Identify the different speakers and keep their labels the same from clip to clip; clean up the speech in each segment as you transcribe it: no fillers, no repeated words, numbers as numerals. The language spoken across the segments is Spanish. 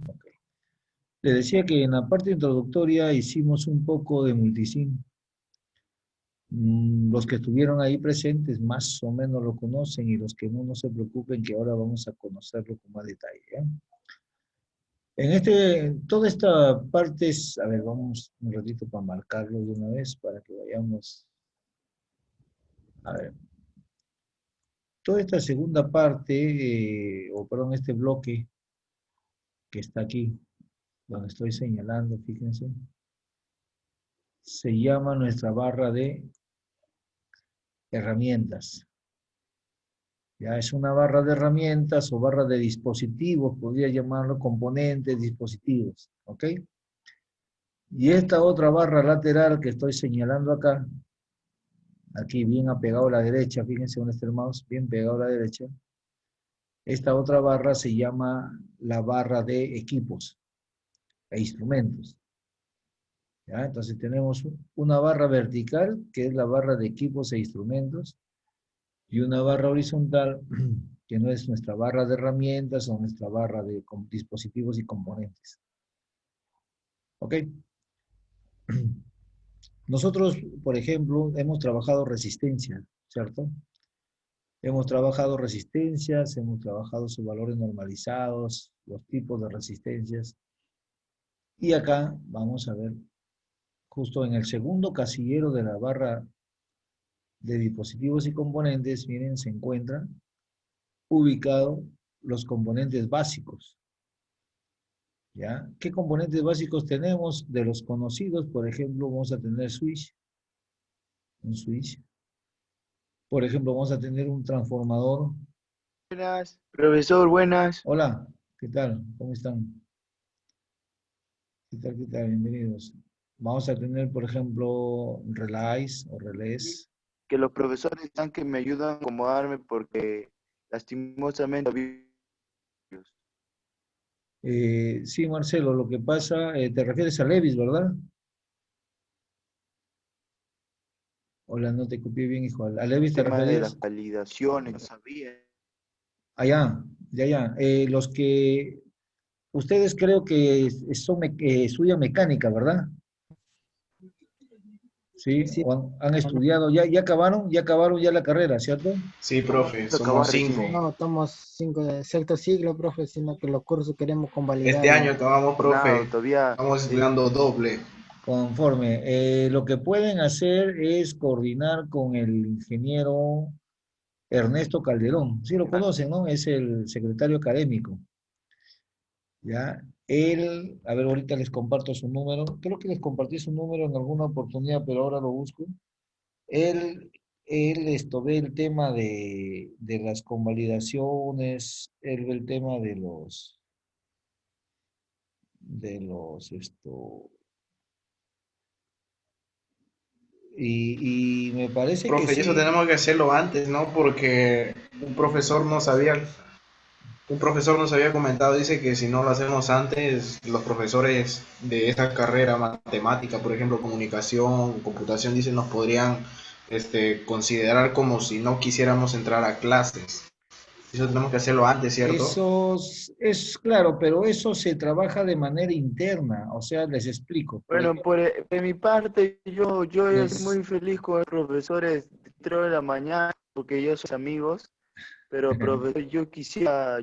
Speaker 1: Ok. Les decía que en la parte introductoria hicimos un poco de multisim. Los que estuvieron ahí presentes más o menos lo conocen y los que no, no se preocupen que ahora vamos a conocerlo con más detalle. ¿Ya? Toda esta parte es, a ver, vamos un ratito para marcarlo de una vez para que vayamos, a ver, toda esta segunda parte, o perdón, este bloque que está aquí, donde estoy señalando, fíjense, se llama nuestra barra de herramientas. Ya es una barra de herramientas o barra de dispositivos, podría llamarlo componentes, dispositivos, ¿ok? Y esta otra barra lateral que estoy señalando acá, aquí bien apegado a la derecha, fíjense dónde está el mouse, bien pegado a la derecha, esta otra barra se llama la barra de equipos e instrumentos. ¿Ya? Entonces tenemos una barra vertical, que es la barra de equipos e instrumentos, y una barra horizontal, que no es nuestra barra de herramientas o nuestra barra de dispositivos y componentes. ¿Ok? Nosotros, por ejemplo, hemos trabajado resistencia, ¿cierto? Hemos trabajado resistencias, hemos trabajado sus valores normalizados, los tipos de resistencias. Y acá vamos a ver, justo en el segundo casillero de la barra de dispositivos y componentes, miren, se encuentran ubicados los componentes básicos. ¿Ya? ¿Qué componentes básicos tenemos? De los conocidos, por ejemplo, vamos a tener switch, un switch. Por ejemplo, vamos a tener un transformador.
Speaker 2: Buenas, profesor, buenas.
Speaker 1: Hola, ¿qué tal? ¿Cómo están? ¿Qué tal? ¿Qué tal? Bienvenidos. Vamos a tener, por ejemplo, relays o relés.
Speaker 2: Que los profesores están que me ayudan a acomodarme porque lastimosamente
Speaker 1: Sí, Marcelo, lo que pasa, te refieres a Levis, ¿verdad? Hola, no te copié bien, hijo. ¿A Levis
Speaker 2: el
Speaker 1: te
Speaker 2: tema de
Speaker 1: referías?
Speaker 2: las validaciones, no sabía.
Speaker 1: Allá, de allá. Los que ustedes creo que estudian mecánica, ¿verdad? Sí,
Speaker 3: Sí,
Speaker 1: o han estudiado, ya acabaron ya la carrera, ¿cierto?
Speaker 4: Sí,
Speaker 2: Vamos
Speaker 4: profe,
Speaker 2: a
Speaker 4: somos
Speaker 2: acabar recién.
Speaker 4: 5.
Speaker 3: no estamos cinco de sexto siglo, profe, sino que los cursos queremos
Speaker 4: Este
Speaker 3: convalidar
Speaker 4: año
Speaker 3: y
Speaker 4: acabamos,
Speaker 2: Nada,
Speaker 4: profe.
Speaker 2: todavía
Speaker 4: Estamos estudiando doble.
Speaker 1: Conforme. Lo que pueden hacer es coordinar con el ingeniero Ernesto Calderón. Sí lo conocen, ¿no? Es el secretario académico. ¿Ya? Él, a ver, ahorita les comparto su número. Creo que les compartí su número en alguna oportunidad, pero ahora lo busco. Él, él ve el tema de las convalidaciones, él ve el tema y me parece que
Speaker 4: Profe, y eso
Speaker 1: sí.
Speaker 4: tenemos que hacerlo antes, ¿no? Porque un profesor nos había comentado, dice que si no lo hacemos antes, los profesores de esa carrera, matemática, por ejemplo, comunicación, computación, dicen, nos podrían considerar como si no quisiéramos entrar a clases. Eso tenemos que hacerlo antes, ¿cierto?
Speaker 1: Eso es claro, pero eso se trabaja de manera interna, o sea, les explico. Por
Speaker 2: bueno,
Speaker 1: ejemplo,
Speaker 2: de mi parte, yo estoy
Speaker 1: les,
Speaker 2: muy feliz con los profesores de 3 de la mañana porque yo soy amigos, pero profesor, yo quisiera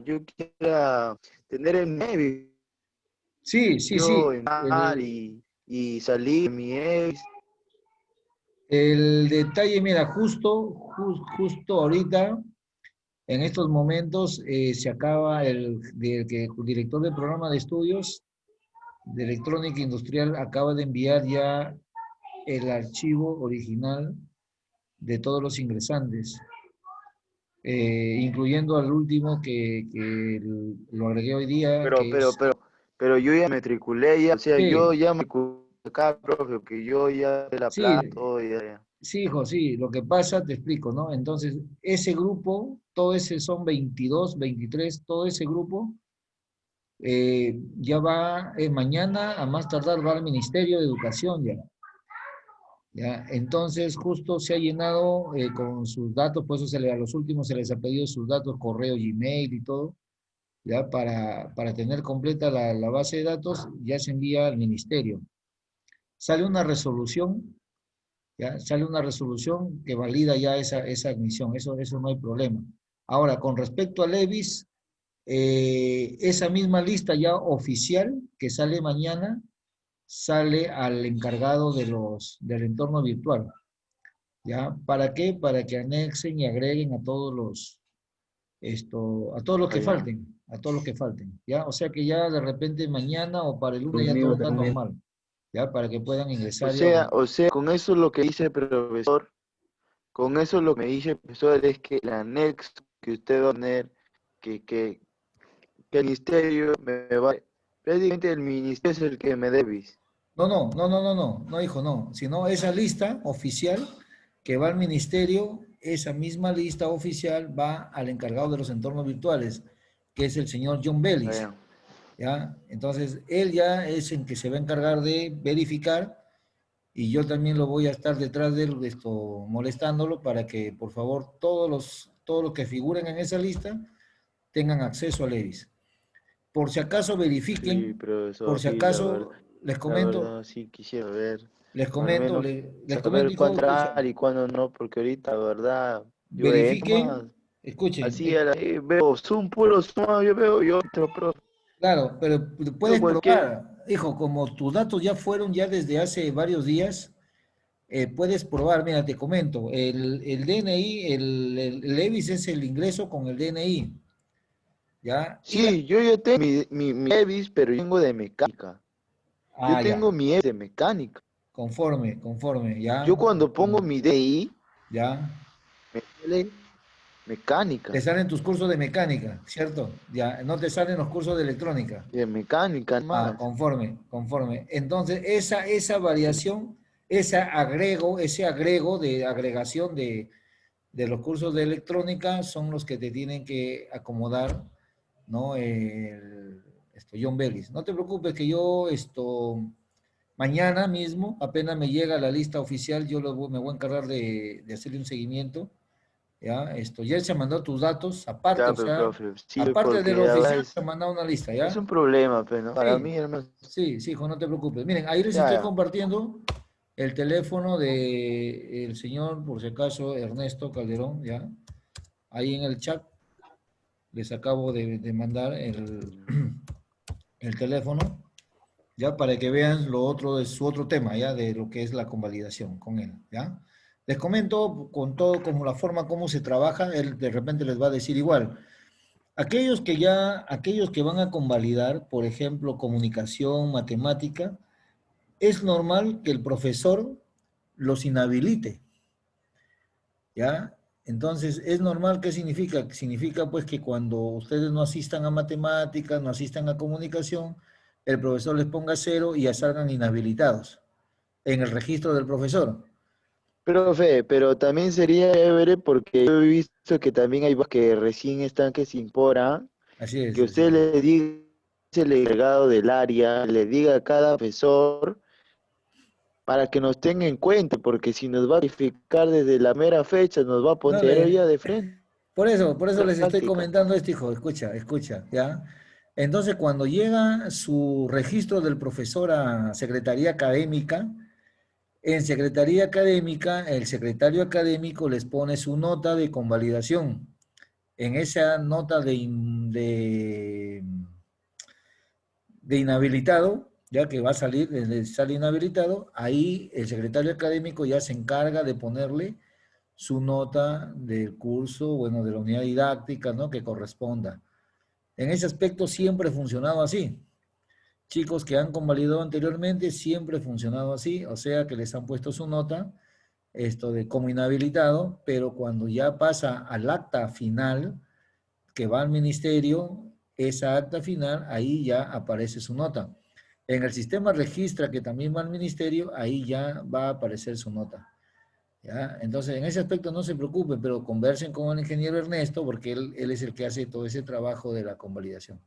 Speaker 2: tener el medio,
Speaker 1: sí, sí,
Speaker 2: yo
Speaker 1: sí.
Speaker 2: entrar y salir mi ex.
Speaker 1: El detalle, mira, justo ahorita, en estos momentos, se acaba el director del programa de estudios de electrónica industrial acaba de enviar ya el archivo original de todos los ingresantes, incluyendo al último que lo agregué hoy día,
Speaker 2: Pero,
Speaker 1: que
Speaker 2: pero,
Speaker 1: es...
Speaker 2: pero, pero yo ya me matriculé, ya, o sea, yo
Speaker 1: Sí,
Speaker 2: ya me matriculé acá, profe, que yo ya de la plata,
Speaker 1: sí,
Speaker 2: todo, ya.
Speaker 1: sí, hijo, sí, lo que pasa, te explico, ¿no? Entonces, ese grupo, todo ese son 22, 23, todo ese grupo, ya va, mañana a más tardar va al Ministerio de Educación ya. ¿Ya? Entonces, justo se ha llenado con sus datos, por eso a los últimos se les ha pedido sus datos, correo, Gmail y todo. ya para tener completa la base de datos, ya se envía al ministerio. Sale una resolución, ya sale una resolución que valida ya esa admisión, eso no hay problema. Ahora, con respecto a Levis, esa misma lista ya oficial que sale mañana, sale al encargado del entorno virtual. ¿Ya? ¿Para qué? Para que anexen y agreguen a todos a todos los que
Speaker 2: Allá.
Speaker 1: falten, a todos los que falten, ¿ya? O sea que ya de repente mañana o para el lunes ya todo
Speaker 3: Conmigo
Speaker 1: está
Speaker 3: también.
Speaker 1: normal, ¿ya? Para que puedan ingresar ya.
Speaker 2: O sea, con eso lo que dice el profesor, con eso lo que me dice el profesor es que el anexo que usted va a tener, que el ministerio me va, prácticamente el ministerio es el que me debe.
Speaker 1: No, hijo, no, sino esa lista oficial que va al ministerio, esa misma lista oficial va al encargado de los entornos virtuales, que es el señor John Bellis.
Speaker 2: Allá.
Speaker 1: ¿Ya? Entonces, él ya es el que se va a encargar de verificar y yo también lo voy a estar detrás de él, molestándolo para que, por favor, todos los que figuren en esa lista tengan acceso a Levis. Por si acaso
Speaker 2: Sí,
Speaker 1: verifiquen, por
Speaker 2: profesor,
Speaker 1: si
Speaker 2: sí,
Speaker 1: acaso les
Speaker 2: la
Speaker 1: comento,
Speaker 2: verdad sí quisiera ver,
Speaker 1: les
Speaker 2: al
Speaker 1: comento,
Speaker 2: menos
Speaker 1: les comento,
Speaker 2: saber
Speaker 1: hijo,
Speaker 2: cuándo
Speaker 1: escucha,
Speaker 2: entrar y cuándo no, porque ahorita, la verdad, yo entro más,
Speaker 1: verifiquen, escuchen,
Speaker 2: así veo Zoom, puro Zoom, yo veo, yo entro, profe,
Speaker 1: claro, pero
Speaker 2: yo
Speaker 1: puedes
Speaker 2: cualquier,
Speaker 1: probar, hijo, como tus datos ya fueron ya desde hace varios días, puedes probar, mira, te comento, el DNI, el EVIS es el ingreso con el DNI, ¿ya? Y la...
Speaker 2: sí, yo ya tengo mi EVIS, pero yo tengo de mecánica, yo
Speaker 1: Ah, ya,
Speaker 2: tengo mi EVIS de mecánica,
Speaker 1: conforme, ya,
Speaker 2: yo cuando pongo mi DI,
Speaker 1: ya.
Speaker 2: me sale
Speaker 1: Te
Speaker 2: mecánica,
Speaker 1: salen tus cursos de mecánica, ¿cierto? Ya, no te salen los cursos de electrónica.
Speaker 2: de mecánica
Speaker 1: Ah,
Speaker 2: más,
Speaker 1: conforme. Entonces, esa variación, ese agrego de agregación de los cursos de electrónica son los que te tienen que acomodar, ¿no? John Bellis. No te preocupes que yo, mañana mismo, apenas me llega la lista oficial, me voy a encargar de hacerle un seguimiento, ¿ya? Ya se mandó tus datos, aparte,
Speaker 2: ya,
Speaker 1: o
Speaker 2: pero
Speaker 1: sea,
Speaker 2: profe, sí,
Speaker 1: aparte de
Speaker 2: porque
Speaker 1: lo
Speaker 2: la verdad
Speaker 1: oficial, se ha mandado una lista,
Speaker 2: es
Speaker 1: ¿ya?
Speaker 2: un problema, pero ¿no? Para
Speaker 1: Sí,
Speaker 2: mí, hermano,
Speaker 1: sí, hijo, no te preocupes. Miren, ahí les
Speaker 2: ya,
Speaker 1: estoy
Speaker 2: ya.
Speaker 1: compartiendo el teléfono de el señor, por si acaso, Ernesto Calderón, ¿ya? Ahí en el chat les acabo de mandar el teléfono, ¿ya? Para que vean lo otro de su otro tema, ¿ya? De lo que es la convalidación con él, ¿ya? Les comento con todo, como la forma como se trabaja, él de repente les va a decir igual. Aquellos que van a convalidar, por ejemplo, comunicación, matemática, es normal que el profesor los inhabilite, ¿ya? Entonces, ¿es normal? ¿Qué significa? Significa pues que cuando ustedes no asistan a matemáticas, no asistan a comunicación, el profesor les ponga cero y ya salgan inhabilitados en el registro del profesor.
Speaker 2: Profe, pero también sería chévere porque yo he visto que también hay que recién están que se incorporan,
Speaker 1: Así es,
Speaker 2: que
Speaker 1: así
Speaker 2: usted
Speaker 1: es.
Speaker 2: le diga, el encargado del área, le diga a cada profesor para que nos tenga en cuenta, porque si nos va a verificar desde la mera fecha, nos va a poner cero
Speaker 1: Dale,
Speaker 2: ya de frente,
Speaker 1: por eso les estoy
Speaker 2: práctica.
Speaker 1: comentando esto, hijo, escucha, ¿ya? Entonces, cuando llega su registro del profesor a Secretaría Académica, en Secretaría Académica, el secretario académico les pone su nota de convalidación. En esa nota de inhabilitado, ya que va a salir, sale inhabilitado, ahí el secretario académico ya se encarga de ponerle su nota del curso, bueno, de la unidad didáctica, ¿no? Que corresponda. En ese aspecto siempre ha funcionado así. Chicos que han convalidado anteriormente, siempre ha funcionado así, o sea que les han puesto su nota, de como inhabilitado, pero cuando ya pasa al acta final que va al ministerio, esa acta final, ahí ya aparece su nota. En el sistema registra que también va al ministerio, ahí ya va a aparecer su nota. ¿Ya? Entonces, en ese aspecto no se preocupen, pero conversen con el ingeniero Ernesto, porque él es el que hace todo ese trabajo de la convalidación.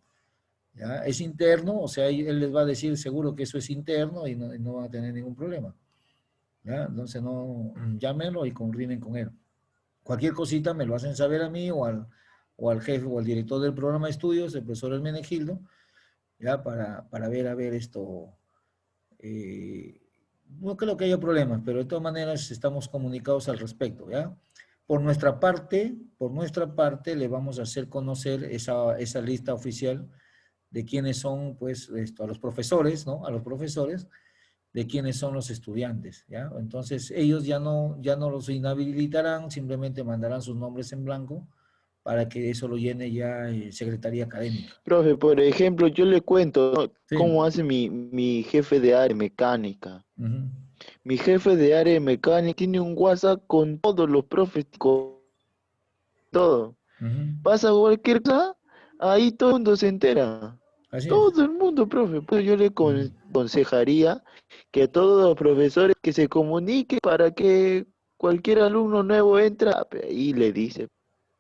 Speaker 1: ¿Ya? Es interno, o sea, él les va a decir seguro que eso es interno y no van a tener ningún problema. ¿Ya? Entonces, no, llámenlo y coordinen con él. Cualquier cosita me lo hacen saber a mí o al jefe o al director del programa de estudios, el profesor Hermenegildo, ya para ver, a ver esto. No creo que haya problemas, pero de todas maneras estamos comunicados al respecto, ¿ya? Por nuestra parte, le vamos a hacer conocer esa lista oficial de quiénes son, pues, a los profesores, ¿no? A los profesores, de quiénes son los estudiantes, ¿ya? Entonces, ellos ya no los inhabilitarán, simplemente mandarán sus nombres en blanco para que eso lo llene ya Secretaría Académica.
Speaker 2: Profe, por ejemplo, yo le cuento, ¿no?,
Speaker 1: Sí.
Speaker 2: cómo hace mi jefe de área mecánica.
Speaker 1: Ujú.
Speaker 2: Mi jefe de área mecánica tiene un WhatsApp con todos los profes, con todo.
Speaker 1: Ujú.
Speaker 2: Pasa cualquier cosa, ahí todo el mundo se entera.
Speaker 1: Así es.
Speaker 2: Todo el mundo, profe. Pues yo le
Speaker 1: Ujú.
Speaker 2: aconsejaría que todos los profesores que se comuniquen para que cualquier alumno nuevo entra, y le dice.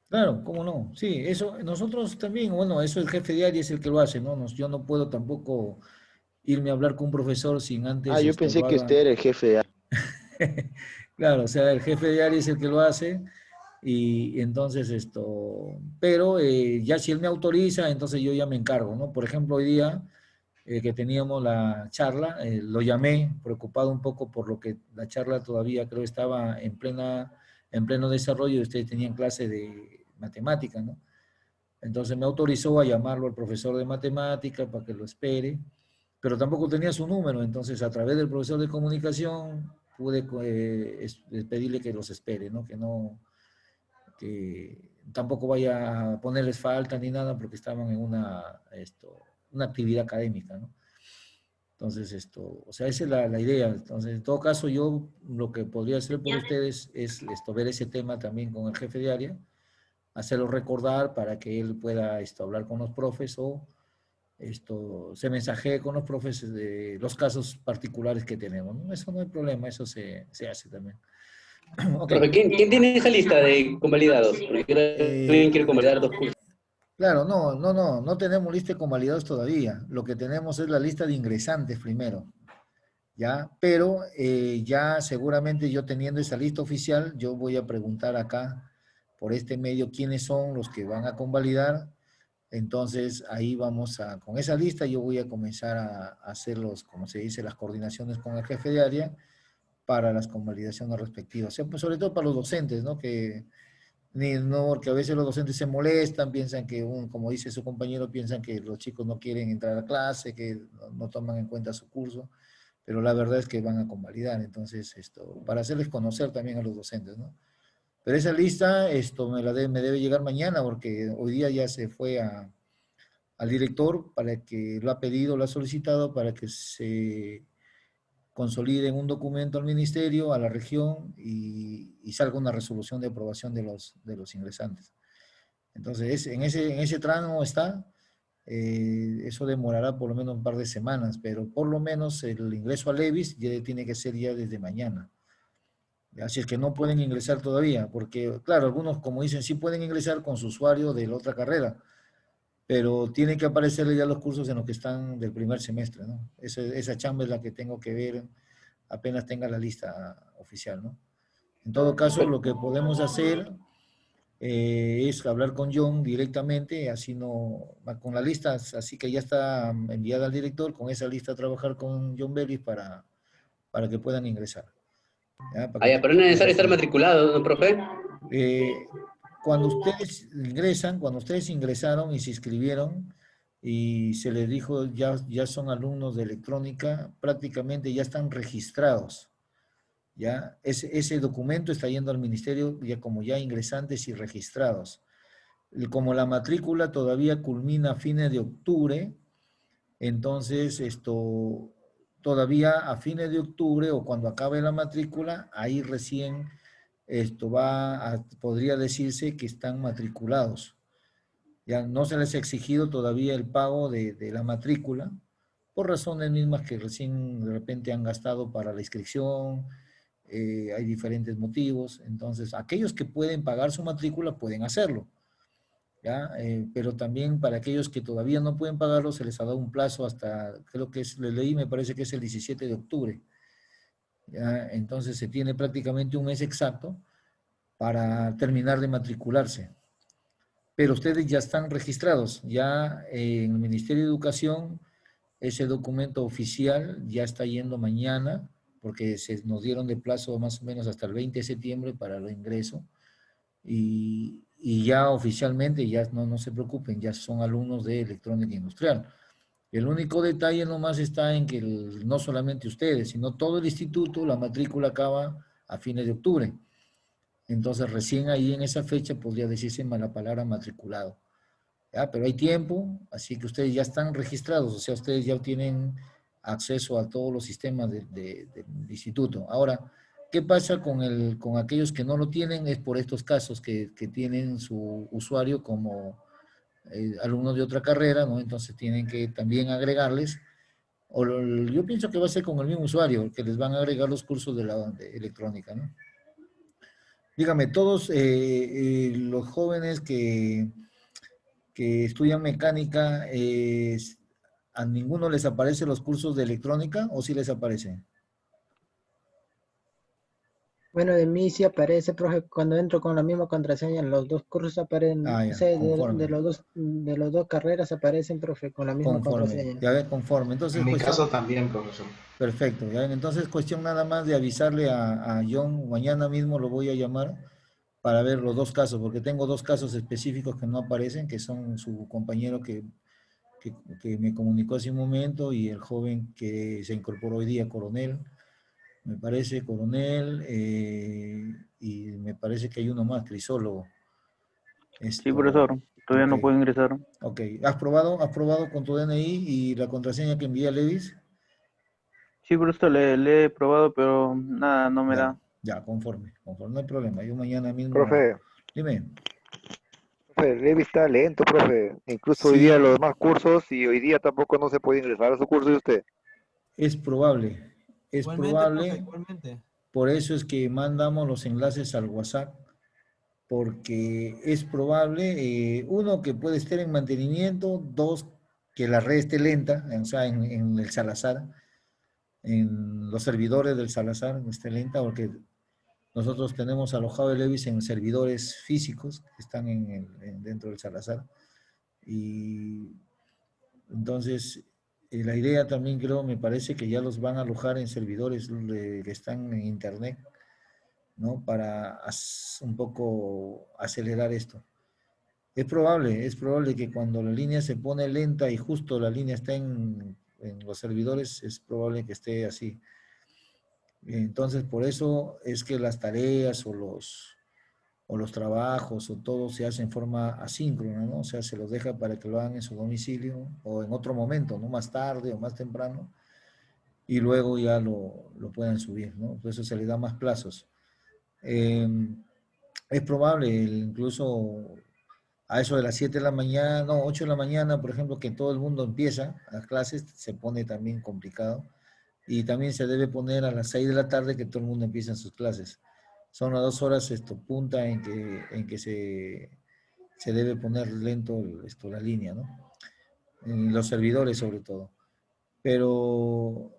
Speaker 1: Claro, cómo no. Sí, eso nosotros también, bueno, eso el jefe de área es el que lo hace, ¿no? Yo no puedo tampoco irme a hablar con un profesor sin
Speaker 2: Ah,
Speaker 1: antes
Speaker 2: yo pensé
Speaker 1: lo
Speaker 2: que
Speaker 1: haga.
Speaker 2: usted era el jefe de área.
Speaker 1: Claro, o sea, el jefe de área es el que lo hace y entonces pero ya si él me autoriza, entonces yo ya me encargo, ¿no? Por ejemplo, hoy día que teníamos la charla, lo llamé preocupado un poco por lo que la charla todavía creo estaba en pleno desarrollo y ustedes tenían clase de matemática, ¿no? Entonces me autorizó a llamarlo al profesor de matemática para que lo espere, pero tampoco tenía su número, entonces a través del profesor de comunicación pude pedirle que los espere, ¿no? Que tampoco vaya a ponerles falta ni nada porque estaban en una actividad académica, ¿no? Entonces, o sea, esa es la idea. Entonces, en todo caso, yo lo que podría hacer por ustedes es ver ese tema también con el jefe de área, hacerlo recordar para que él pueda hablar con los profes o se mensajee con los profes de los casos particulares que tenemos, ¿no? Eso no hay problema, eso se hace también. Ok.
Speaker 5: Profe, ¿quién tiene esa lista de convalidados? Porque yo
Speaker 1: Eh,
Speaker 5: también quiero convalidar 2 cursos.
Speaker 1: claro, no tenemos lista de convalidados todavía. Lo que tenemos es la lista de ingresantes primero, ¿ya? Pero ya seguramente yo teniendo esa lista oficial, yo voy a preguntar acá por este medio quiénes son los que van a convalidar. Entonces ahí con esa lista yo voy a comenzar a hacer como se dice, las coordinaciones con el jefe de área para las convalidaciones respectivas. O sea, pues sobre todo para los docentes, ¿no? No, porque a veces los docentes se molestan, piensan que, como dice su compañero, piensan que los chicos no quieren entrar a clase, que no toman en cuenta su curso, pero la verdad es que van a convalidar. Entonces, para hacerles conocer también a los docentes, ¿no? Pero esa lista, me debe llegar mañana, porque hoy día ya se fue al director para que lo ha pedido, lo ha solicitado para que se consolide en un documento al ministerio, a la región y salga una resolución de aprobación de los ingresantes. Entonces, en ese tramo está, eso demorará por lo menos un par de semanas, pero por lo menos el ingreso a Levis ya tiene que ser ya desde mañana. Así es que no pueden ingresar todavía, porque claro, algunos como dicen sí pueden ingresar con su usuario de la otra carrera, pero tienen que aparecerle ya los cursos en los que están del primer semestre, ¿no? Esa chamba es la que tengo que ver apenas tenga la lista oficial, ¿no? En todo caso, lo que podemos hacer es hablar con John directamente, así no, con la lista, así que ya está enviada al director, con esa lista trabajar con John Bellis para que puedan ingresar. ¿Ya? Para
Speaker 5: Ah,
Speaker 1: que
Speaker 5: ya, pero no es necesario estar matriculado, ¿no, profe?
Speaker 1: Eh, cuando ustedes ingresaron y se inscribieron y se les dijo ya son alumnos de electrónica, prácticamente ya están registrados. ¿Ya? Ese documento está yendo al ministerio ya como ya ingresantes y registrados. Y como la matrícula todavía culmina a fines de octubre, entonces todavía a fines de octubre o cuando acabe la matrícula, ahí recién podría decirse que están matriculados. Ya no se les ha exigido todavía el pago de la matrícula, por razones mismas que recién de repente han gastado para la inscripción, hay diferentes motivos. Entonces, aquellos que pueden pagar su matrícula pueden hacerlo, ¿ya? Pero también para aquellos que todavía no pueden pagarlo, se les ha dado un plazo hasta, creo que les leí, me parece que es el 17 de octubre. ¿Ya? Entonces, se tiene prácticamente un mes exacto para terminar de matricularse. pero ustedes ya están registrados, ya en el Ministerio de Educación, ese documento oficial ya está yendo mañana, porque nos dieron de plazo más o menos hasta el 20 de septiembre para el ingreso, y ya oficialmente, ya no se preocupen, ya son alumnos de electrónica industrial. El único detalle nomás está en que no solamente ustedes, sino todo el instituto, la matrícula acaba a fines de octubre. Entonces, recién ahí en esa fecha podría decirse la palabra matriculado. ¿Ya? Pero hay tiempo, así que ustedes ya están registrados, o sea, ustedes ya tienen acceso a todos los sistemas del instituto. Ahora, ¿qué pasa con aquellos que no lo tienen? Es por estos casos que tienen su usuario como alumnos de otra carrera, ¿no? Entonces tienen que también agregarles, yo pienso que va a ser con el mismo usuario, que les van a agregar los cursos de electrónica, ¿no? Dígame, todos los jóvenes que estudian mecánica, ¿a ninguno les aparecen los cursos de electrónica o sí les aparecen?
Speaker 3: Bueno, de mí sí aparece, profe, cuando entro con la misma contraseña, los dos cursos aparecen,
Speaker 1: Ah,
Speaker 3: o
Speaker 1: ya,
Speaker 3: sea,
Speaker 1: conforme,
Speaker 3: de los dos carreras aparecen, profe, con la misma
Speaker 1: conforme,
Speaker 3: contraseña.
Speaker 1: ya ves, conforme.
Speaker 4: En
Speaker 1: Entonces,
Speaker 4: mi caso
Speaker 1: cuestión,
Speaker 4: también, profesor.
Speaker 1: perfecto, ya ven, entonces cuestión nada más de avisarle a John, mañana mismo lo voy a llamar para ver los dos casos, porque tengo dos casos específicos que no aparecen, que son su compañero que, que me comunicó hace un momento y el joven que se incorporó hoy día, coronel, me parece coronel, y me parece que hay uno más, crisólogo.
Speaker 6: Sí,
Speaker 1: Esto,
Speaker 6: profesor, todavía
Speaker 1: ok,
Speaker 6: no puedo ingresar.
Speaker 1: ok. ¿Has probado con tu DNI y la contraseña que envía Levis?
Speaker 6: Sí, profesor, le he probado, pero nada, no me
Speaker 1: Ya,
Speaker 6: da.
Speaker 1: ya, conforme, no hay problema. Yo mañana mismo,
Speaker 7: Profe,
Speaker 1: dime,
Speaker 7: profe, Levi está lento, profe. Incluso hoy día los
Speaker 1: sí,
Speaker 7: demás cursos y hoy día tampoco no se puede ingresar a su curso de usted.
Speaker 1: es
Speaker 8: Igualmente, profe,
Speaker 1: probable,
Speaker 8: igualmente.
Speaker 1: por eso es que mandamos los enlaces al WhatsApp, porque es probable, uno, que puede estar en mantenimiento, dos, que la red esté lenta, o sea, en el Salazar, en los servidores del Salazar esté lenta, porque nosotros tenemos alojado el Levis en servidores físicos que están dentro del Salazar. Y entonces, la idea también creo, me parece que ya los van a alojar en servidores que están en Internet, ¿no? Para un poco acelerar esto. Es probable que cuando la línea se pone lenta y justo la línea está en los servidores, es probable que esté así. Entonces, por eso es que las tareas o los trabajos o todo se hace en forma asíncrona, ¿no? O sea, se los deja para que lo hagan en su domicilio o en otro momento, ¿no? Más tarde o más temprano, y luego ya lo puedan subir, ¿no? Por eso se le da más plazos. Eh, es probable, incluso a eso de las 7 de la mañana, no, 8 de la mañana, por ejemplo, que todo el mundo empieza las clases, se pone también complicado. Y también se debe poner a las 6 de la tarde que todo el mundo empieza sus clases. Son las 2 horas punta en que se debe poner lento la línea, ¿no? En los servidores sobre todo. Pero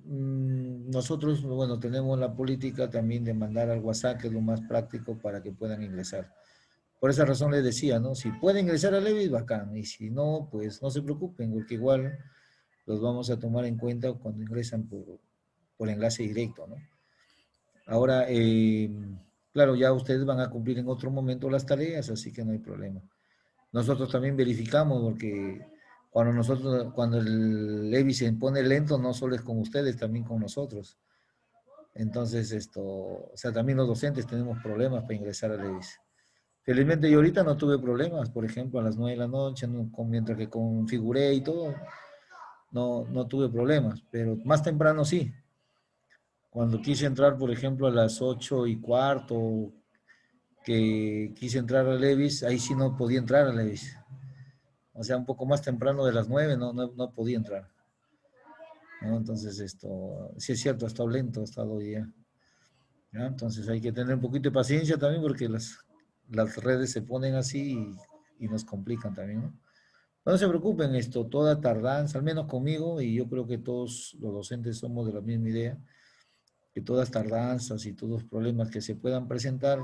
Speaker 1: nosotros, bueno, tenemos la política también de mandar al WhatsApp, que es lo más práctico para que puedan ingresar. Por esa razón les decía, ¿no? Si pueden ingresar a Levis, bacán. Y si no, pues no se preocupen, porque igual los vamos a tomar en cuenta cuando ingresan por enlace directo, ¿no? Ahora, claro, ya ustedes van a cumplir en otro momento las tareas, así que no hay problema. Nosotros también verificamos, porque cuando el Levi se pone lento, no solo es con ustedes, también con nosotros. Entonces, o sea, también los docentes tenemos problemas para ingresar a Levis. Felizmente yo ahorita no tuve problemas, por ejemplo, a las 9 de la noche, mientras que configuré y todo, no tuve problemas, pero más temprano sí. Cuando quise entrar, por ejemplo, a las 8:15, que quise entrar a Levis, ahí sí no podía entrar a Levis. O sea, un poco más temprano de las 9 no podía entrar, ¿no? Entonces, sí es cierto, ha estado lento, ha estado ya. ¿Ya? Entonces hay que tener un poquito de paciencia también, porque las redes se ponen así y nos complican también, ¿no? No se preocupen, toda tardanza, al menos conmigo, y yo creo que todos los docentes somos de la misma idea, que todas tardanzas y todos los problemas que se puedan presentar,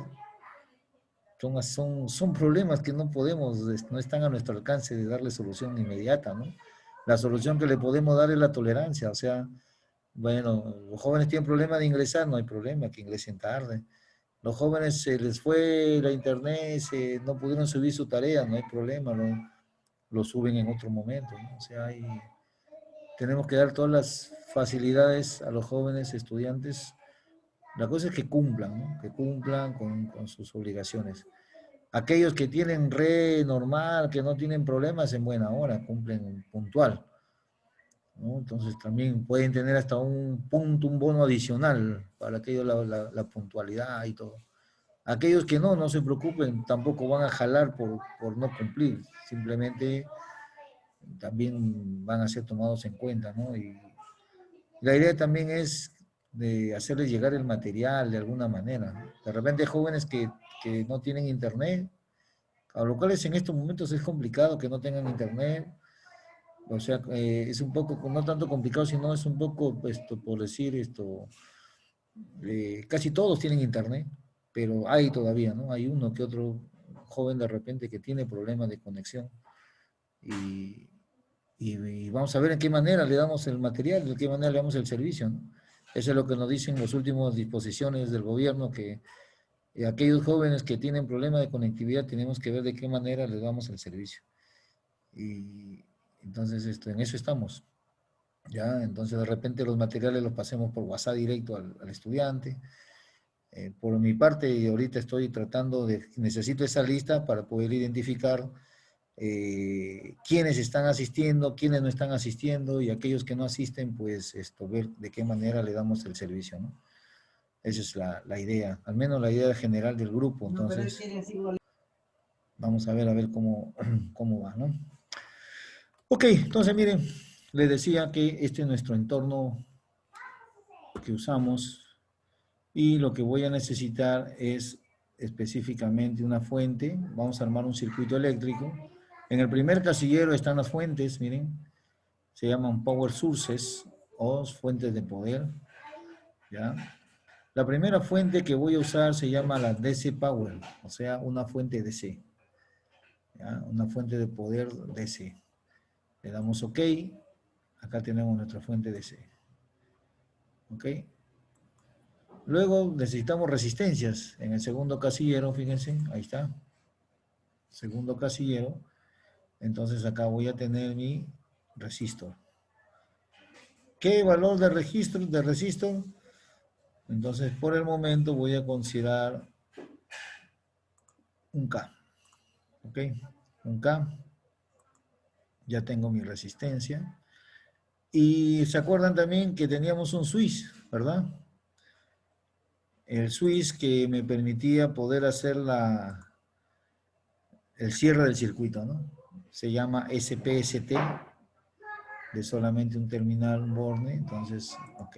Speaker 1: Son problemas que no podemos, no están a nuestro alcance de darle solución inmediata, ¿no? La solución que le podemos dar es la tolerancia, o sea, bueno, los jóvenes tienen problema de ingresar, no hay problema, que ingresen tarde. Los jóvenes se les fue la internet, no pudieron subir su tarea, no hay problema, lo suben en otro momento, ¿no? O sea, tenemos que dar todas las facilidades a los jóvenes estudiantes. La cosa es que cumplan, ¿no? Que cumplan con sus obligaciones. Aquellos que tienen red normal, que no tienen problemas, en buena hora, cumplen puntual, ¿no? Entonces también pueden tener hasta un punto, un bono adicional para aquellos la puntualidad y todo. Aquellos que no se preocupen, tampoco van a jalar por no cumplir, simplemente también van a ser tomados en cuenta, ¿no? Y la idea también es de hacerles llegar el material de alguna manera, ¿no? De repente jóvenes que no tienen internet, a lo cual en estos momentos es complicado que no tengan internet, o sea, es un poco, no tanto complicado, sino es un poco, por decir casi todos tienen internet, pero hay todavía, ¿no? Hay uno que otro joven de repente que tiene problemas de conexión y, y vamos a ver en qué manera le damos el material, de qué manera le damos el servicio, ¿no? Eso es lo que nos dicen las últimas disposiciones del gobierno, que aquellos jóvenes que tienen problemas de conectividad tenemos que ver de qué manera les damos el servicio. Y entonces en eso estamos. ¿Ya? Entonces de repente los materiales los pasemos por WhatsApp directo al estudiante. Por mi parte, ahorita estoy tratando necesito esa lista para poder identificar quiénes están asistiendo, quiénes no están asistiendo, y aquellos que no asisten, pues ver de qué manera le damos el servicio, ¿no? Esa es la idea, al menos la idea general del grupo. Entonces, vamos a ver cómo va, ¿no? Ok, entonces miren, les decía que este es nuestro entorno que usamos y lo que voy a necesitar es específicamente una fuente. Vamos a armar un circuito eléctrico. En el primer casillero están las fuentes, miren, se llaman power sources o fuentes de poder, ¿ya? La primera fuente que voy a usar se llama la DC Power, o sea, una fuente DC, ¿ya? Una fuente de poder DC. Le damos OK, acá tenemos nuestra fuente DC, ¿ok? Luego necesitamos resistencias. En el segundo casillero, fíjense, ahí está, segundo casillero. Entonces acá voy a tener mi resistor. ¿Qué valor de resistor? Entonces, por el momento voy a considerar un K. ¿Ok? Un K. Ya tengo mi resistencia. Y se acuerdan también que teníamos un switch, ¿verdad? El switch que me permitía poder hacer el cierre del circuito, ¿no? Se llama SPST, de solamente un terminal, un borne. Entonces, ok.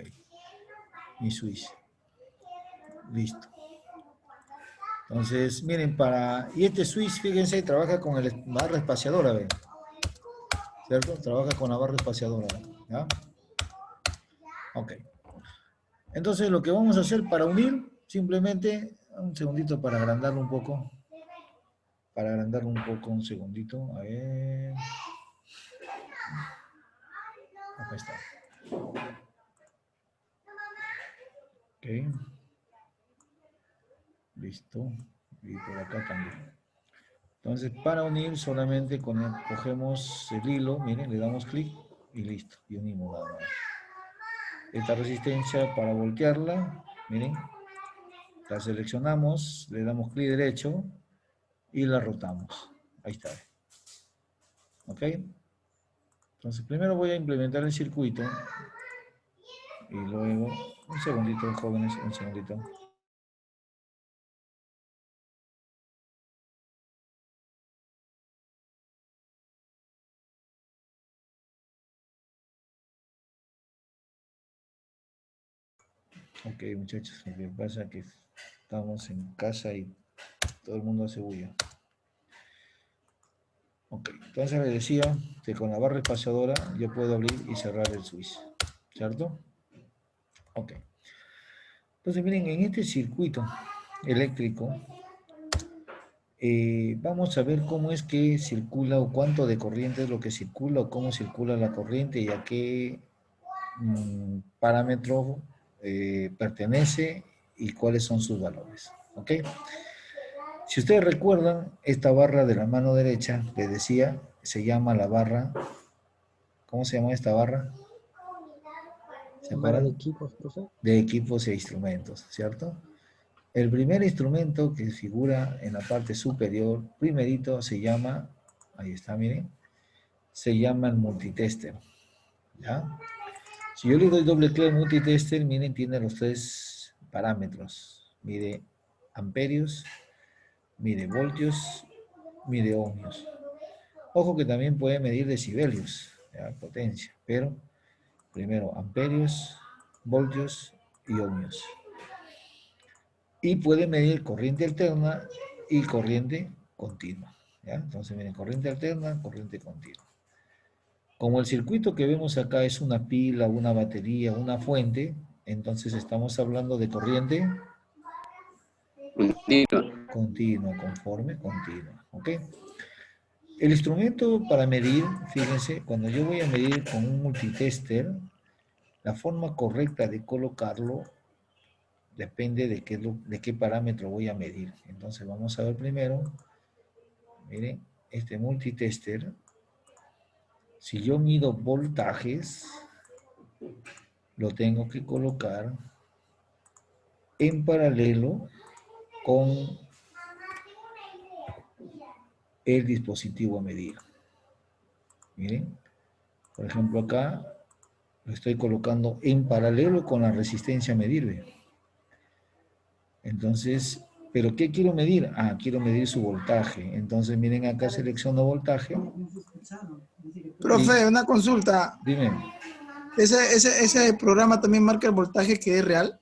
Speaker 1: Mi switch. Listo. Entonces, miren, y este switch, fíjense, trabaja con la barra espaciadora, ¿ven? ¿Cierto? Trabaja con la barra espaciadora, ¿ya? Ok. Entonces, lo que vamos a hacer para unir, simplemente, un segundito para agrandarlo un poco. Para agrandarlo un poco, un segundito. A ver. Acá está. Ok. Listo. Y por acá también. Entonces, para unir, solamente cogemos el hilo, miren, le damos clic y listo. Y unimos nada más. Esta resistencia, para voltearla, miren, la seleccionamos, le damos clic derecho y la rotamos. Ahí está. ¿Ok? Entonces, primero voy a implementar el circuito y luego, un segundito, jóvenes, un segundito. Ok, muchachos, lo que pasa es que estamos en casa y todo el mundo hace bulla. Ok, entonces les decía que con la barra espaciadora yo puedo abrir y cerrar el switch, ¿cierto? Ok. Entonces miren, en este circuito eléctrico Vamos a ver cómo es que circula o cuánto de corriente es lo que circula o cómo circula la corriente y a qué parámetro pertenece y cuáles son sus valores. ¿Ok? Si ustedes recuerdan, esta barra de la mano derecha, les decía, se llama la barra. ¿Cómo se llama esta barra? ¿Se
Speaker 3: Barra de
Speaker 1: acuerdan?
Speaker 3: equipos, profe.
Speaker 1: De equipos e instrumentos, ¿cierto? El primer instrumento que figura en la parte superior, primerito, se llama, ahí está, miren, se llama el multitester, ¿ya? Si yo le doy doble clic al multitester, miren, tiene los tres parámetros. Mide amperios, mide voltios, mide ohmios. Ojo que también puede medir decibelios, ¿ya? Potencia, pero primero amperios, voltios y ohmios. Y puede medir corriente alterna y corriente continua, ¿ya? Entonces, miren, corriente alterna, corriente continua. Como el circuito que vemos acá es una pila, una batería, una fuente, entonces estamos hablando de corriente
Speaker 5: Continua.
Speaker 1: continua, conforme, continua, ¿ok? El instrumento para medir, fíjense, cuando yo voy a medir con un multitester, la forma correcta de colocarlo depende de qué parámetro voy a medir. Entonces vamos a ver primero, miren, este multitester, si yo mido voltajes, lo tengo que colocar en paralelo con el dispositivo a medir. Miren, por ejemplo acá lo estoy colocando en paralelo con la resistencia a medir. Entonces, ¿pero qué quiero medir? Ah, quiero medir su voltaje. Entonces, miren acá selecciono voltaje.
Speaker 8: Profe, una consulta.
Speaker 1: Dime.
Speaker 8: ¿Ese programa también marca el voltaje que es real?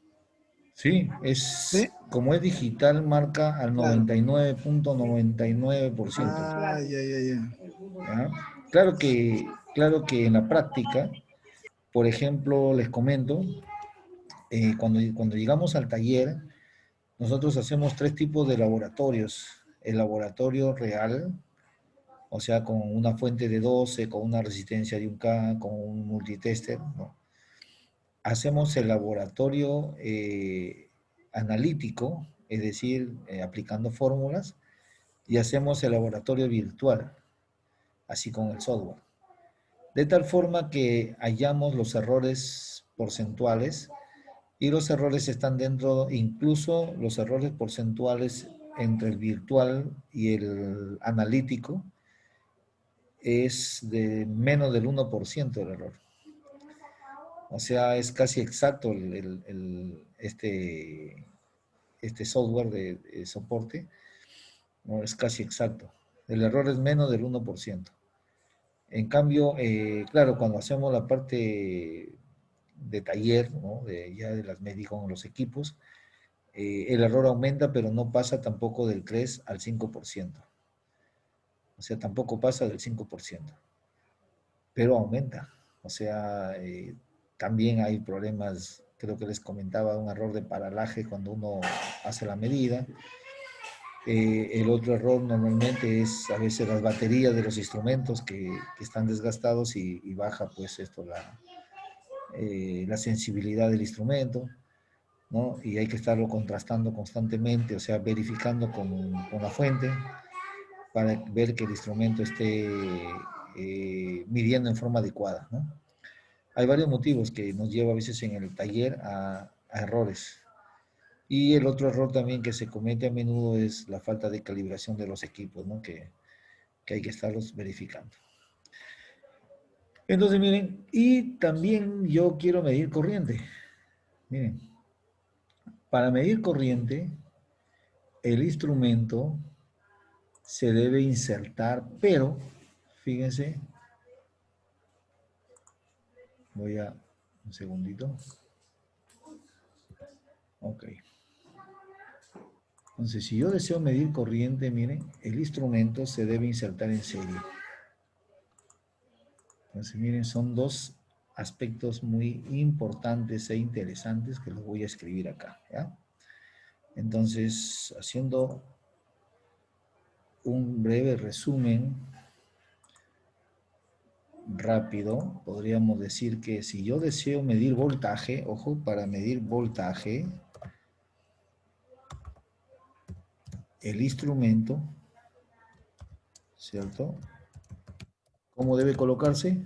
Speaker 1: Sí,
Speaker 8: ¿Sí?
Speaker 1: como es digital, marca al
Speaker 8: Claro.
Speaker 1: 99.99%.
Speaker 8: Ah, ya.
Speaker 1: ¿Ya? Claro que en la práctica, por ejemplo, les comento, cuando llegamos al taller, nosotros hacemos tres tipos de laboratorios. El laboratorio real, o sea, con una fuente de 12, con una resistencia de 1K, con un multitester, ¿no? Hacemos el laboratorio analítico, es decir, aplicando fórmulas, y hacemos el laboratorio virtual, así con el software. De tal forma que hallamos los errores porcentuales y los errores están dentro, incluso los errores porcentuales entre el virtual y el analítico es de menos del 1% el error. O sea, es casi exacto este software de soporte, ¿no? Es casi exacto. El error es menos del 1%. En cambio, claro, cuando hacemos la parte de taller, ¿no? Ya de las medidas con los equipos, el error aumenta, pero no pasa tampoco del 3 al 5%. O sea, tampoco pasa del 5%, pero aumenta. O sea, también hay problemas, creo que les comentaba, un error de paralaje cuando uno hace la medida. El otro error normalmente es a veces las baterías de los instrumentos que están desgastados y baja pues esto la sensibilidad del instrumento, ¿no? Y hay que estarlo contrastando constantemente, o sea, verificando con la fuente para ver que el instrumento esté midiendo en forma adecuada, ¿no? Hay varios motivos que nos lleva a veces en el taller a errores. Y el otro error también que se comete a menudo es la falta de calibración de los equipos, ¿no? Que hay que estarlos verificando. Entonces, miren, y también yo quiero medir corriente. Miren, para medir corriente, el instrumento se debe insertar, pero, fíjense, voy a, un segundito. Ok. Entonces, si yo deseo medir corriente, miren, el instrumento se debe insertar en serie. Entonces, miren, son dos aspectos muy importantes e interesantes que los voy a escribir acá, ¿ya? Entonces, haciendo un breve resumen rápido, podríamos decir que si yo deseo medir voltaje, ojo, para medir voltaje, el instrumento, ¿cierto? ¿Cómo debe colocarse?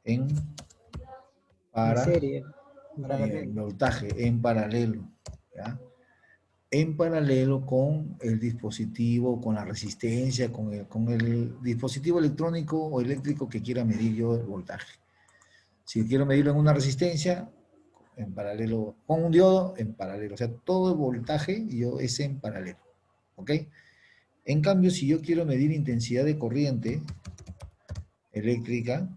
Speaker 1: En
Speaker 3: En serie.
Speaker 1: voltaje, en paralelo, ¿ya? En paralelo con el dispositivo, con la resistencia, con el dispositivo electrónico o eléctrico que quiera medir yo el voltaje. Si quiero medirlo en una resistencia, en paralelo, con un diodo, en paralelo. O sea, todo el voltaje yo es en paralelo. ¿Ok? En cambio, si yo quiero medir intensidad de corriente eléctrica,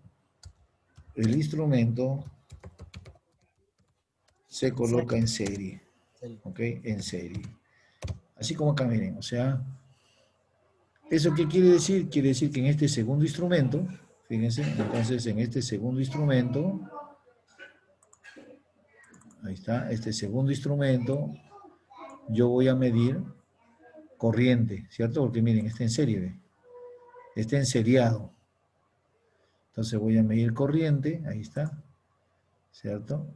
Speaker 1: el instrumento se coloca en serie. ¿Ok? En serie. Así como acá, miren, o sea, ¿eso qué quiere decir? Quiere decir que en este segundo instrumento, fíjense, entonces en este segundo instrumento, ahí está, este segundo instrumento, yo voy a medir corriente, ¿cierto? Porque miren, está en serie, ¿ve? Está en seriado. Entonces voy a medir corriente, ahí está, ¿cierto?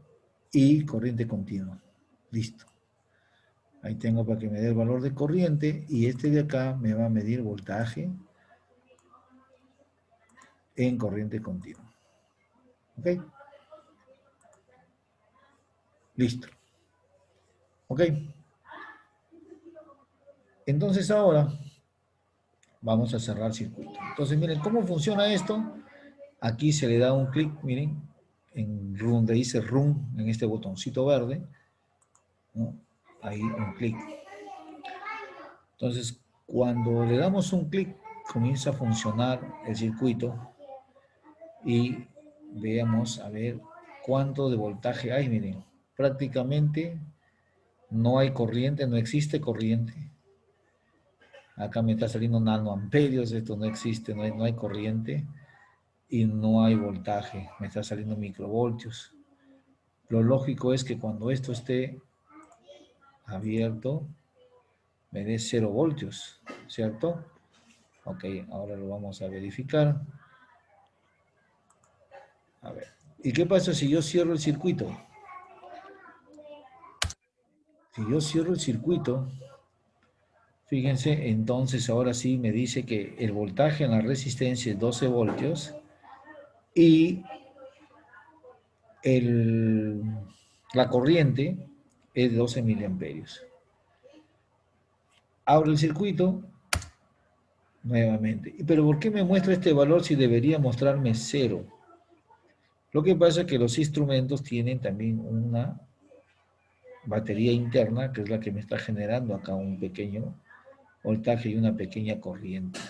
Speaker 1: Y corriente continua. Listo. Ahí tengo para que me dé el valor de corriente y este de acá me va a medir voltaje en corriente continua. ¿Ok? Listo. ¿Ok? Entonces ahora vamos a cerrar circuito. Entonces miren, ¿cómo funciona esto? Aquí se le da un clic, miren, en donde dice Run, en este botoncito verde, ¿no? Ahí un clic. Entonces, cuando le damos un clic, comienza a funcionar el circuito y veamos a ver cuánto de voltaje hay, miren. Prácticamente no hay corriente, no existe corriente. Acá me está saliendo nanoamperios, esto no existe, no hay corriente y no hay voltaje, me está saliendo microvoltios. Lo lógico es que cuando esto esté abierto, me dé 0 voltios, ¿cierto? Ok, ahora lo vamos a verificar. A ver, ¿y qué pasa si yo cierro el circuito? Si yo cierro el circuito, fíjense, entonces ahora sí me dice que el voltaje en la resistencia es 12 voltios y la corriente es de 12 miliamperios. Abro el circuito nuevamente. ¿Pero por qué me muestra este valor si debería mostrarme 0? Lo que pasa es que los instrumentos tienen también una batería interna, que es la que me está generando acá un pequeño voltaje y una pequeña corriente.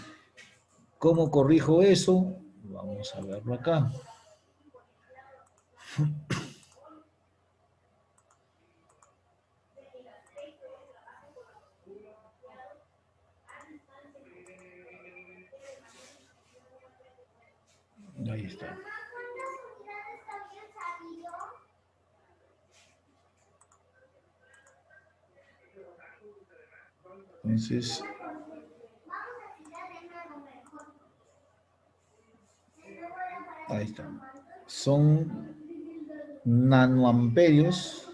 Speaker 1: ¿Cómo corrijo eso? Vamos a verlo acá. Ahí está. Entonces, ahí está. Son nanoamperios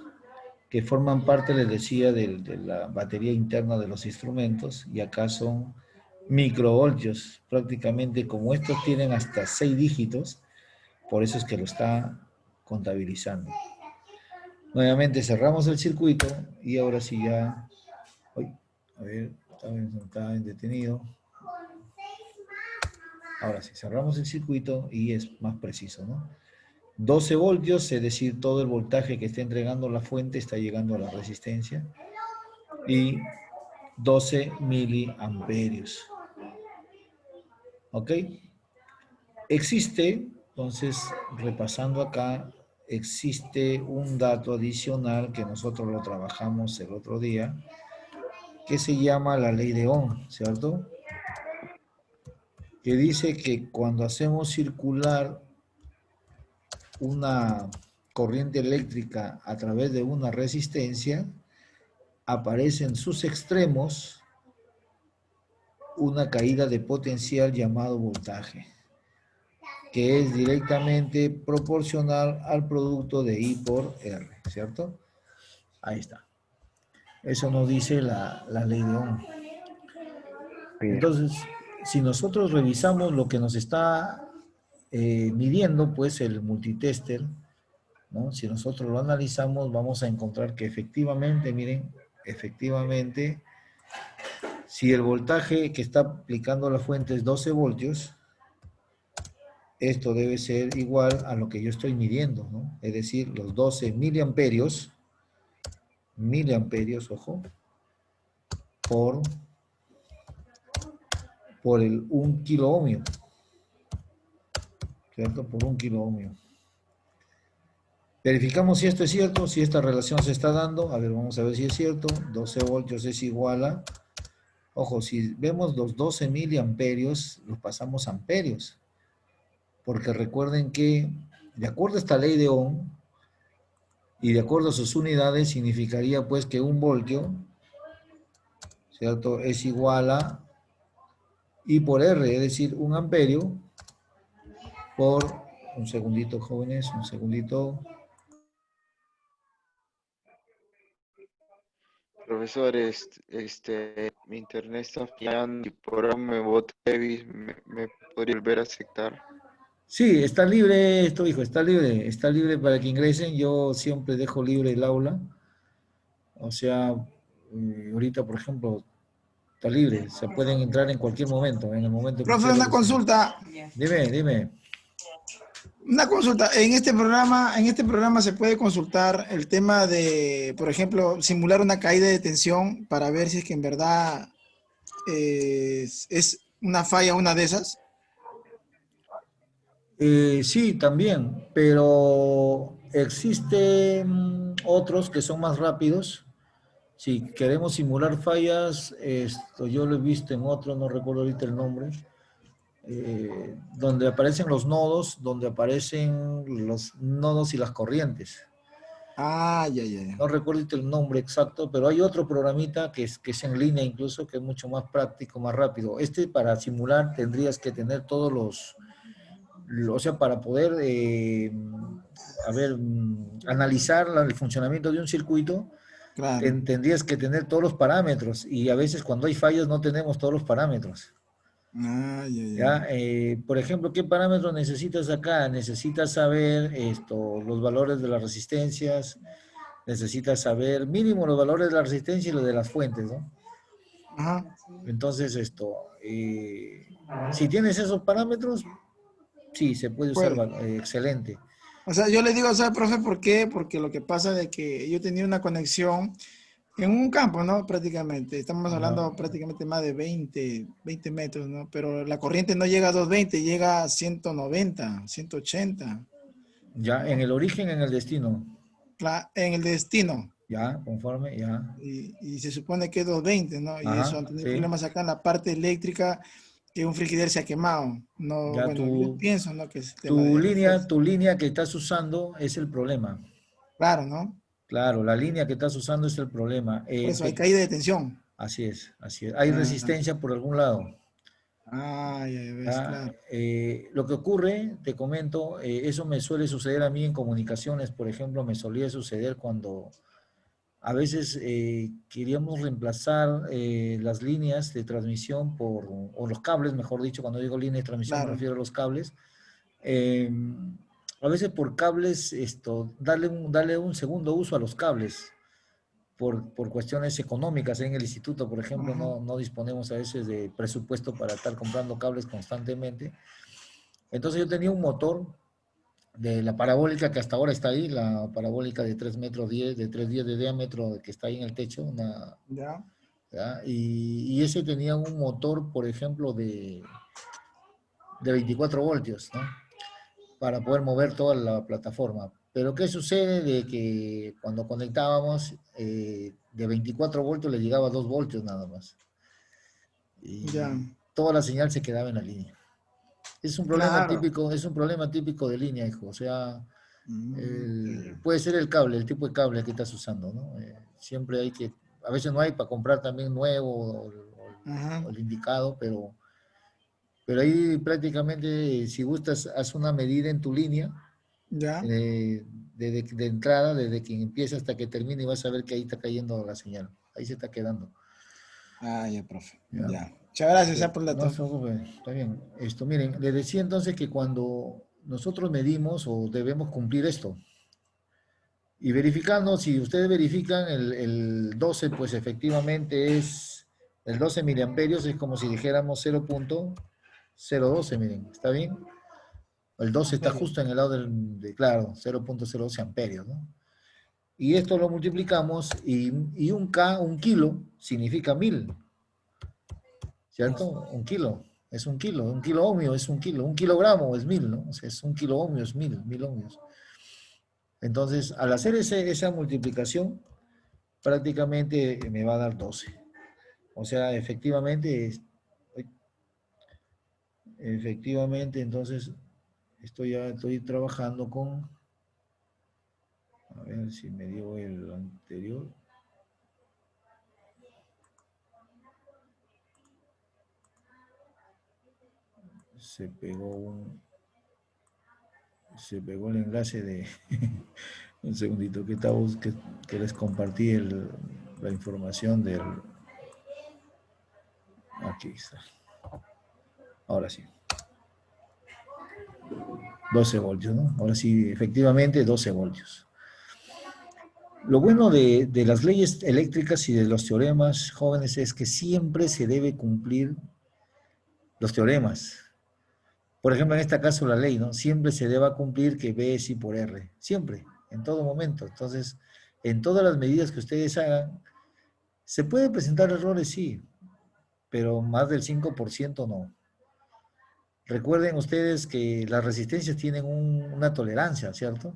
Speaker 1: que forman parte, les decía, de la batería interna de los instrumentos, y acá son microvoltios, prácticamente como estos tienen hasta 6 dígitos, por eso es que lo está contabilizando. Nuevamente cerramos el circuito y ahora sí ya, a ver, está detenido. Ahora sí, cerramos el circuito y es más preciso, ¿no? 12 voltios, es decir, todo el voltaje que está entregando la fuente está llegando a la resistencia. Y 12 miliamperios. ¿Ok? Existe, entonces, repasando acá, existe un dato adicional que nosotros lo trabajamos el otro día, que se llama la ley de Ohm, ¿cierto? Que dice que cuando hacemos circular una corriente eléctrica a través de una resistencia, aparecen sus extremos una caída de potencial llamado voltaje, que es directamente proporcional al producto de I por R, ¿cierto? Ahí está. Eso nos dice la ley de Ohm. Entonces, si nosotros revisamos lo que nos está midiendo, pues el multitester, ¿no? Si nosotros lo analizamos, vamos a encontrar que efectivamente, miren, efectivamente, si el voltaje que está aplicando la fuente es 12 voltios, esto debe ser igual a lo que yo estoy midiendo, ¿no? Es decir, los 12 miliamperios, ojo, por el 1 kilo ohmio, ¿cierto? Por 1 kilo ohmio. Verificamos si esto es cierto, si esta relación se está dando. A ver, vamos a ver si es cierto. 12 voltios es igual a... Ojo, si vemos los 12 miliamperios, los pasamos a amperios. Porque recuerden que, de acuerdo a esta ley de Ohm, y de acuerdo a sus unidades, significaría pues que 1 voltio, ¿cierto? Es igual a I por R, es decir, 1 amperio por... Un segundito, jóvenes, un segundito.
Speaker 2: Profesor, mi internet está fallando y por ahora me bota Davis, ¿me podría volver a aceptar?
Speaker 1: Sí, está libre esto, hijo, está libre para que ingresen. Yo siempre dejo libre el aula. O sea, ahorita, por ejemplo, está libre. Se pueden entrar en cualquier momento, en el momento que
Speaker 8: Profe,
Speaker 1: ustedes lo
Speaker 8: una
Speaker 1: deseen.
Speaker 8: consulta.
Speaker 1: Dime.
Speaker 8: Una consulta. En este programa se puede consultar el tema de, por ejemplo, simular una caída de tensión para ver si es que en verdad es una falla una de esas.
Speaker 1: Sí, también, pero existen otros que son más rápidos. Si queremos simular fallas, esto yo lo he visto en otro, no recuerdo ahorita el nombre, donde aparecen los nodos, y las corrientes.
Speaker 8: Ah, ya.
Speaker 1: No recuerdo ahorita el nombre exacto, pero hay otro programita que es en línea incluso, que es mucho más práctico, más rápido. Para simular tendrías que tener o sea, para poder, analizar el funcionamiento de un circuito,
Speaker 8: Claro.
Speaker 1: tendrías que tener todos los parámetros, y a veces cuando hay fallos no tenemos todos los parámetros.
Speaker 8: Ah,
Speaker 1: ¿Ya? Por ejemplo, ¿qué parámetros necesitas acá? Necesitas saber los valores de las resistencias, necesitas saber mínimo los valores de la resistencia y los de las fuentes, ¿no?
Speaker 8: Ajá.
Speaker 1: Entonces, si tienes esos parámetros, sí, se puede usar,
Speaker 8: Pues,
Speaker 1: excelente.
Speaker 8: o sea, yo le digo, ¿sabe, profe, por qué? Porque lo que pasa es que yo tenía una conexión en un campo, ¿no? Prácticamente. Estamos hablando prácticamente más de 20 metros, ¿no? Pero la corriente no llega a 220, llega a 190, 180.
Speaker 1: Ya, en el origen, en el destino.
Speaker 8: En el destino.
Speaker 1: Ya, conforme, ya.
Speaker 8: Y se supone que es 220, ¿no? Y eso,
Speaker 1: Ajá,
Speaker 8: han tenido
Speaker 1: sí.
Speaker 8: problemas acá en la parte eléctrica, que un frigider se ha quemado. No,
Speaker 1: Ya
Speaker 8: bueno, yo pienso, ¿no? Que es el tema
Speaker 1: tu
Speaker 8: de
Speaker 1: línea,
Speaker 8: refuerzo.
Speaker 1: tu línea que estás usando es el problema.
Speaker 8: Claro, ¿no?
Speaker 1: Claro, la línea que estás usando es el problema.
Speaker 8: Por eso hay caída de tensión.
Speaker 1: Así es, así es. Hay resistencia por algún lado.
Speaker 8: Ya ves,
Speaker 1: ¿Ya?
Speaker 8: claro.
Speaker 1: Lo que ocurre, te comento, eso me suele suceder a mí en comunicaciones, por ejemplo, me solía suceder cuando a veces queríamos reemplazar las líneas de transmisión o los cables, mejor dicho, cuando digo línea de transmisión me
Speaker 8: Claro.
Speaker 1: refiero a los cables. A veces por cables, darle un segundo uso a los cables. Por cuestiones económicas en el instituto, por ejemplo, no disponemos a veces de presupuesto para estar comprando cables constantemente. Entonces yo tenía un motor de la parabólica que hasta ahora está ahí, la parabólica de 3 metros 10, de 3,10 de diámetro, que está ahí en el techo,
Speaker 8: Ya.
Speaker 1: ¿ya? Y ese tenía un motor, por ejemplo, de 24 voltios, ¿no? Para poder mover toda la plataforma. Pero ¿qué sucede? De que cuando conectábamos, de 24 voltios le llegaba a 2 voltios nada más. Y
Speaker 8: Ya.
Speaker 1: toda la señal se quedaba en la línea. Es un problema
Speaker 8: Claro.
Speaker 1: típico, de línea, hijo. O sea, puede ser el cable, el tipo de cable que estás usando, ¿no? Siempre hay que, a veces no hay para comprar también nuevo, o
Speaker 8: Ajá.
Speaker 1: el indicado, pero ahí prácticamente, si gustas, haz una medida en tu línea,
Speaker 8: Ya.
Speaker 1: de entrada, desde que empieza hasta que termine, y vas a ver que ahí está cayendo la señal. Ahí se está quedando.
Speaker 8: Ah, ya, profe.
Speaker 1: ¿Ya?
Speaker 8: Ya. Muchas gracias ya por el
Speaker 1: No
Speaker 8: dato.
Speaker 1: se preocupe, está bien. Miren, les decía entonces que cuando nosotros medimos o debemos cumplir esto, y verificando, si ustedes verifican el 12, pues efectivamente es, el 12 miliamperios es como si dijéramos 0.012, miren, ¿está bien? El 12 está
Speaker 8: Amperios.
Speaker 1: justo en el lado claro, 0.012 amperios, ¿no? Y esto lo multiplicamos y un K, un kilo, significa 1000, ¿cierto? Un kilo, es un kilo ohmio es un kilogramo es 1000, ¿no? O sea, es un kilo ohmio es 1000 ohmios. Entonces, al hacer esa multiplicación, prácticamente me va a dar 12. O sea, efectivamente, entonces, estoy trabajando con, a ver si me dio el anterior. Se pegó el enlace de, un segundito, que les compartí la información del, aquí está, ahora sí, 12 voltios, ¿no? Ahora sí, efectivamente 12 voltios. Lo bueno de las leyes eléctricas y de los teoremas, jóvenes, es que siempre se debe cumplir los teoremas. Por ejemplo, en este caso la ley, ¿no? Siempre se debe cumplir que B es I por R, siempre, en todo momento. Entonces, en todas las medidas que ustedes hagan, se pueden presentar errores, sí, pero más del 5% no. Recuerden ustedes que las resistencias tienen una tolerancia, ¿cierto?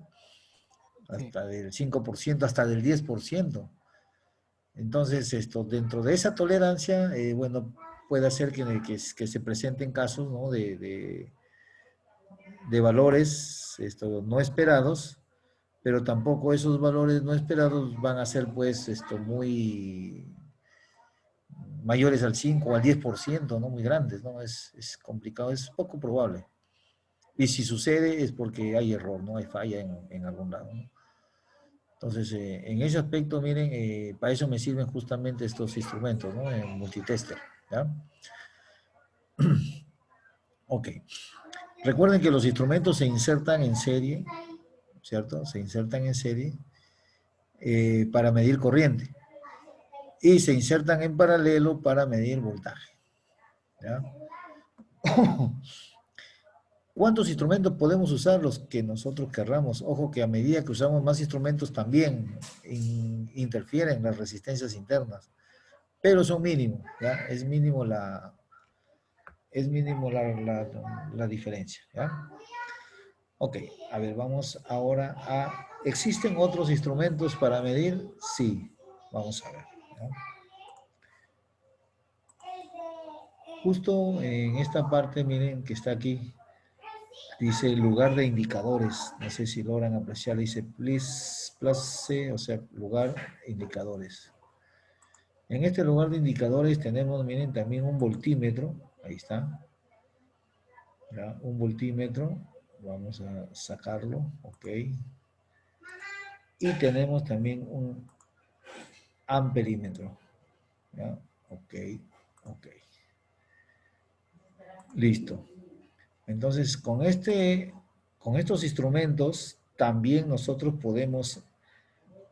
Speaker 8: Sí.
Speaker 1: Hasta del 5%, hasta del 10%. Entonces, dentro de esa tolerancia, bueno, puede hacer que se presenten casos, ¿no? de valores no esperados, pero tampoco esos valores no esperados van a ser, pues, muy mayores al 5 o al 10%, ¿no? Muy grandes, ¿no? Es complicado, es poco probable. Y si sucede es porque hay error, ¿no? Hay falla en algún lado, ¿no? Entonces, en ese aspecto, miren, para eso me sirven justamente estos instrumentos, ¿no? En multitester, ¿ya? Ok. Recuerden que los instrumentos se insertan en serie, ¿cierto? Se insertan en serie para medir corriente. Y se insertan en paralelo para medir voltaje, ¿ya? ¿Cuántos instrumentos podemos usar? Los que nosotros querramos. Ojo que a medida que usamos más instrumentos también interfieren las resistencias internas, pero son mínimos, ¿ya? Es mínimo la diferencia, ¿ya? Ok, a ver, vamos ahora a... ¿Existen otros instrumentos para medir? Sí, vamos a ver, ¿ya? Justo en esta parte, miren que está aquí, dice lugar de indicadores. No sé si logran apreciar, dice place, o sea, lugar indicadores. En este lugar de indicadores tenemos, miren, también un voltímetro. Ahí está. ¿Ya? Un voltímetro. Vamos a sacarlo. Ok. Y tenemos también un amperímetro. ¿Ya? Ok. Ok. Listo. Entonces, con estos instrumentos también nosotros podemos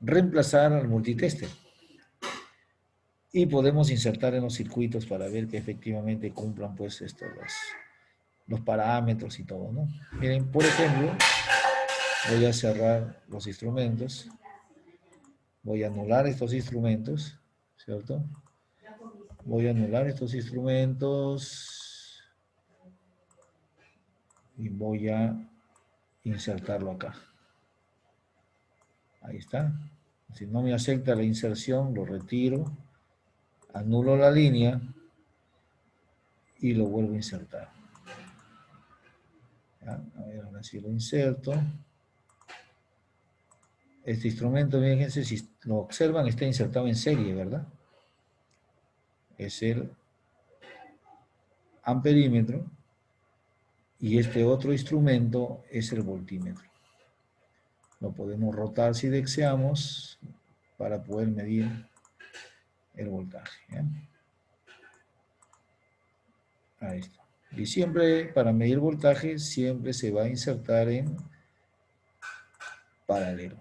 Speaker 1: reemplazar al multitester y podemos insertar en los circuitos para ver que efectivamente cumplan pues los parámetros y todo, ¿no? Miren, por ejemplo, voy a cerrar los instrumentos, voy a anular estos instrumentos, ¿cierto? Voy a anular estos instrumentos y voy a insertarlo acá. Ahí está. Si no me acepta la inserción, lo retiro, anulo la línea y lo vuelvo a insertar. ¿Ya? A ver, ahora sí lo inserto. Este instrumento, fíjense, si lo observan, está insertado en serie, ¿verdad? Es el amperímetro y este otro instrumento es el voltímetro. Lo podemos rotar si deseamos para poder medir el voltaje. ¿Ya? Ahí está. Y siempre, para medir voltaje, siempre se va a insertar en paralelo.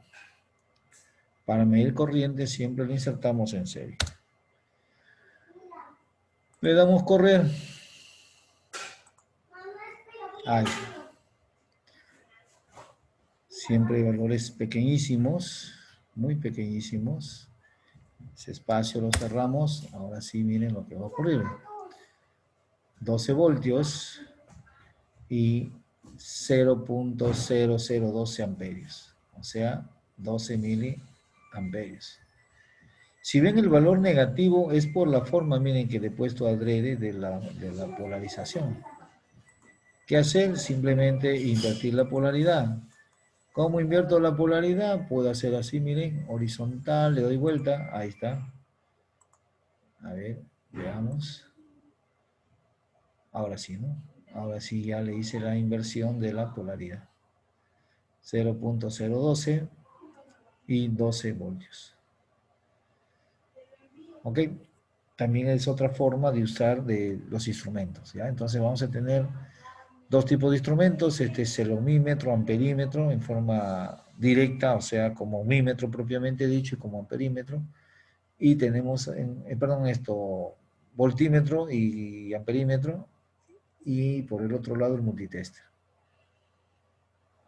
Speaker 1: Para medir corriente, siempre lo insertamos en serie. Le damos correr. Ahí está. Siempre hay valores pequeñísimos, muy pequeñísimos. Ese espacio lo cerramos. Ahora sí, miren lo que va a ocurrir. 12 voltios y 0.0012 amperios, o sea, 12 miliamperios. Si ven el valor negativo es por la forma, miren, que le he puesto adrede de la polarización. ¿Qué hacer? Simplemente invertir la polaridad. ¿Cómo invierto la polaridad? Puedo hacer así, miren, horizontal, le doy vuelta, ahí está. A ver, veamos. Ahora sí, ¿no? Ahora sí ya le hice la inversión de la polaridad. 0.012 y 12 voltios. ¿Ok? También es otra forma de usar de los instrumentos, ¿ya? Entonces vamos a tener dos tipos de instrumentos. Este es el ohmímetro, amperímetro, en forma directa, o sea, como ohmímetro propiamente dicho y como amperímetro. Y tenemos, voltímetro y amperímetro. Y por el otro lado el multitester.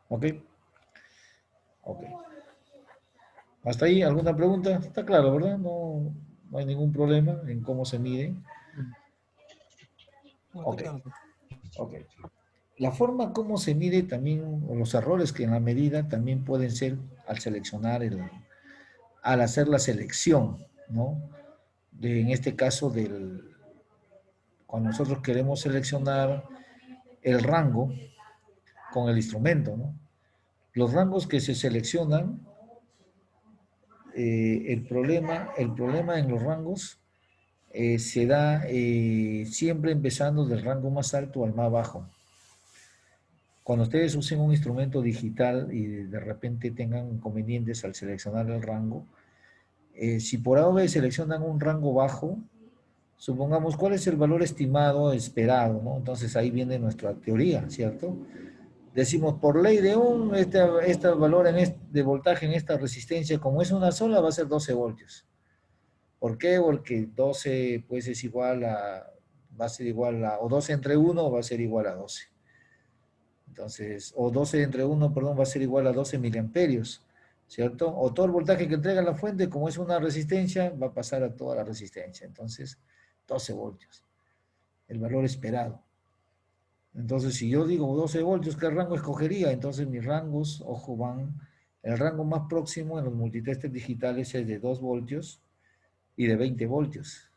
Speaker 1: ¿Ok? Ok. ¿Hasta ahí alguna pregunta? Está claro, ¿verdad? No hay ningún problema en cómo se mide. Ok. Ok. La forma como se mide también, o los errores que en la medida también pueden ser al seleccionar, al hacer la selección, ¿no? En este caso, cuando nosotros queremos seleccionar el rango con el instrumento, ¿no? Los rangos que se seleccionan, el problema en los rangos se da siempre empezando del rango más alto al más bajo. Cuando ustedes usen un instrumento digital y de repente tengan inconvenientes al seleccionar el rango, si por ahora seleccionan un rango bajo, supongamos cuál es el valor estimado esperado, ¿no? Entonces ahí viene nuestra teoría, ¿cierto? Decimos, por ley de este valor de voltaje en esta resistencia, como es una sola, va a ser 12 voltios. ¿Por qué? Porque 12 pues va a ser igual a, o 12 entre 1 va a ser igual a 12. Entonces, o 12 entre 1, perdón, va a ser igual a 12 miliamperios, ¿cierto? O todo el voltaje que entrega la fuente, como es una resistencia, va a pasar a toda la resistencia. Entonces, 12 voltios, el valor esperado. Entonces, si yo digo 12 voltios, ¿qué rango escogería? Entonces, mis rangos, ojo, el rango más próximo en los multitesters digitales es de 2 voltios y de 20 voltios.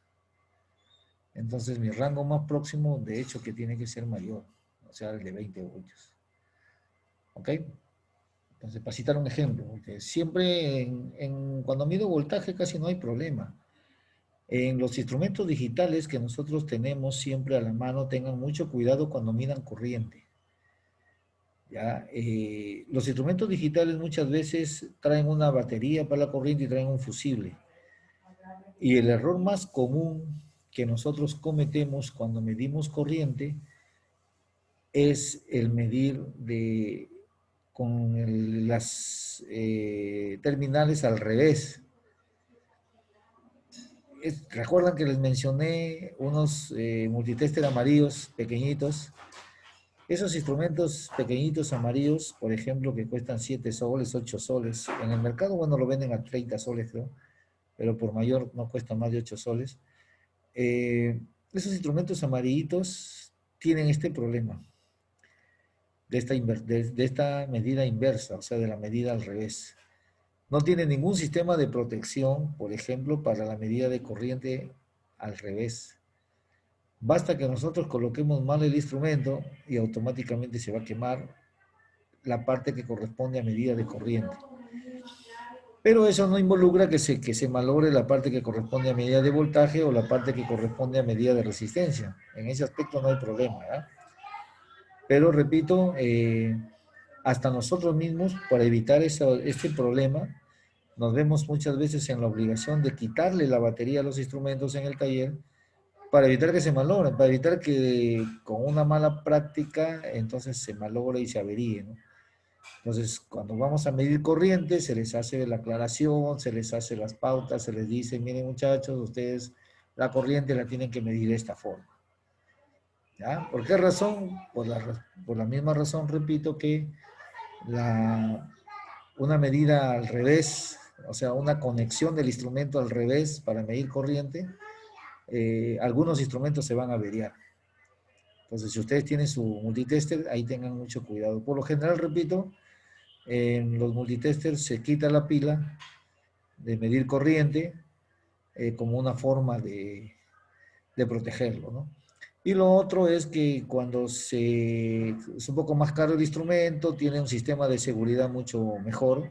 Speaker 1: Entonces, mi rango más próximo, de hecho, que tiene que ser mayor, o sea, el de 20 voltios. ¿Ok? Entonces, para citar un ejemplo, porque siempre cuando mido voltaje casi no hay problema. En los instrumentos digitales que nosotros tenemos siempre a la mano, tengan mucho cuidado cuando midan corriente. ¿Ya? Los instrumentos digitales muchas veces traen una batería para la corriente y traen un fusible. Y el error más común que nosotros cometemos cuando medimos corriente es el medir con las terminales al revés. ¿Recuerdan que les mencioné unos multitester amarillos pequeñitos? Esos instrumentos pequeñitos amarillos, por ejemplo, que cuestan 7 soles, 8 soles. En el mercado, bueno, lo venden a 30 soles, creo, pero por mayor no cuesta más de 8 soles. Esos instrumentos amarillitos tienen este problema de esta medida inversa, o sea, de la medida al revés. No tiene ningún sistema de protección, por ejemplo, para la medida de corriente al revés. Basta que nosotros coloquemos mal el instrumento y automáticamente se va a quemar la parte que corresponde a medida de corriente. Pero eso no involucra que se malogre la parte que corresponde a medida de voltaje o la parte que corresponde a medida de resistencia. En ese aspecto no hay problema, ¿ya? Pero repito, hasta nosotros mismos, para evitar este problema, nos vemos muchas veces en la obligación de quitarle la batería a los instrumentos en el taller para evitar que se malogren, para evitar que con una mala práctica entonces se malogre y se averíe, ¿no? Entonces, cuando vamos a medir corriente, se les hace la aclaración, se les hace las pautas, se les dice, miren muchachos, ustedes la corriente la tienen que medir de esta forma. ¿Ya? ¿Por qué razón? Por la misma razón, repito, que una medida al revés, o sea, una conexión del instrumento al revés para medir corriente, algunos instrumentos se van a averiar. Entonces, si ustedes tienen su multitester, ahí tengan mucho cuidado. Por lo general, repito, en los multitesters se quita la pila de medir corriente como una forma de protegerlo, ¿no? Y lo otro es que cuando es un poco más caro el instrumento, tiene un sistema de seguridad mucho mejor,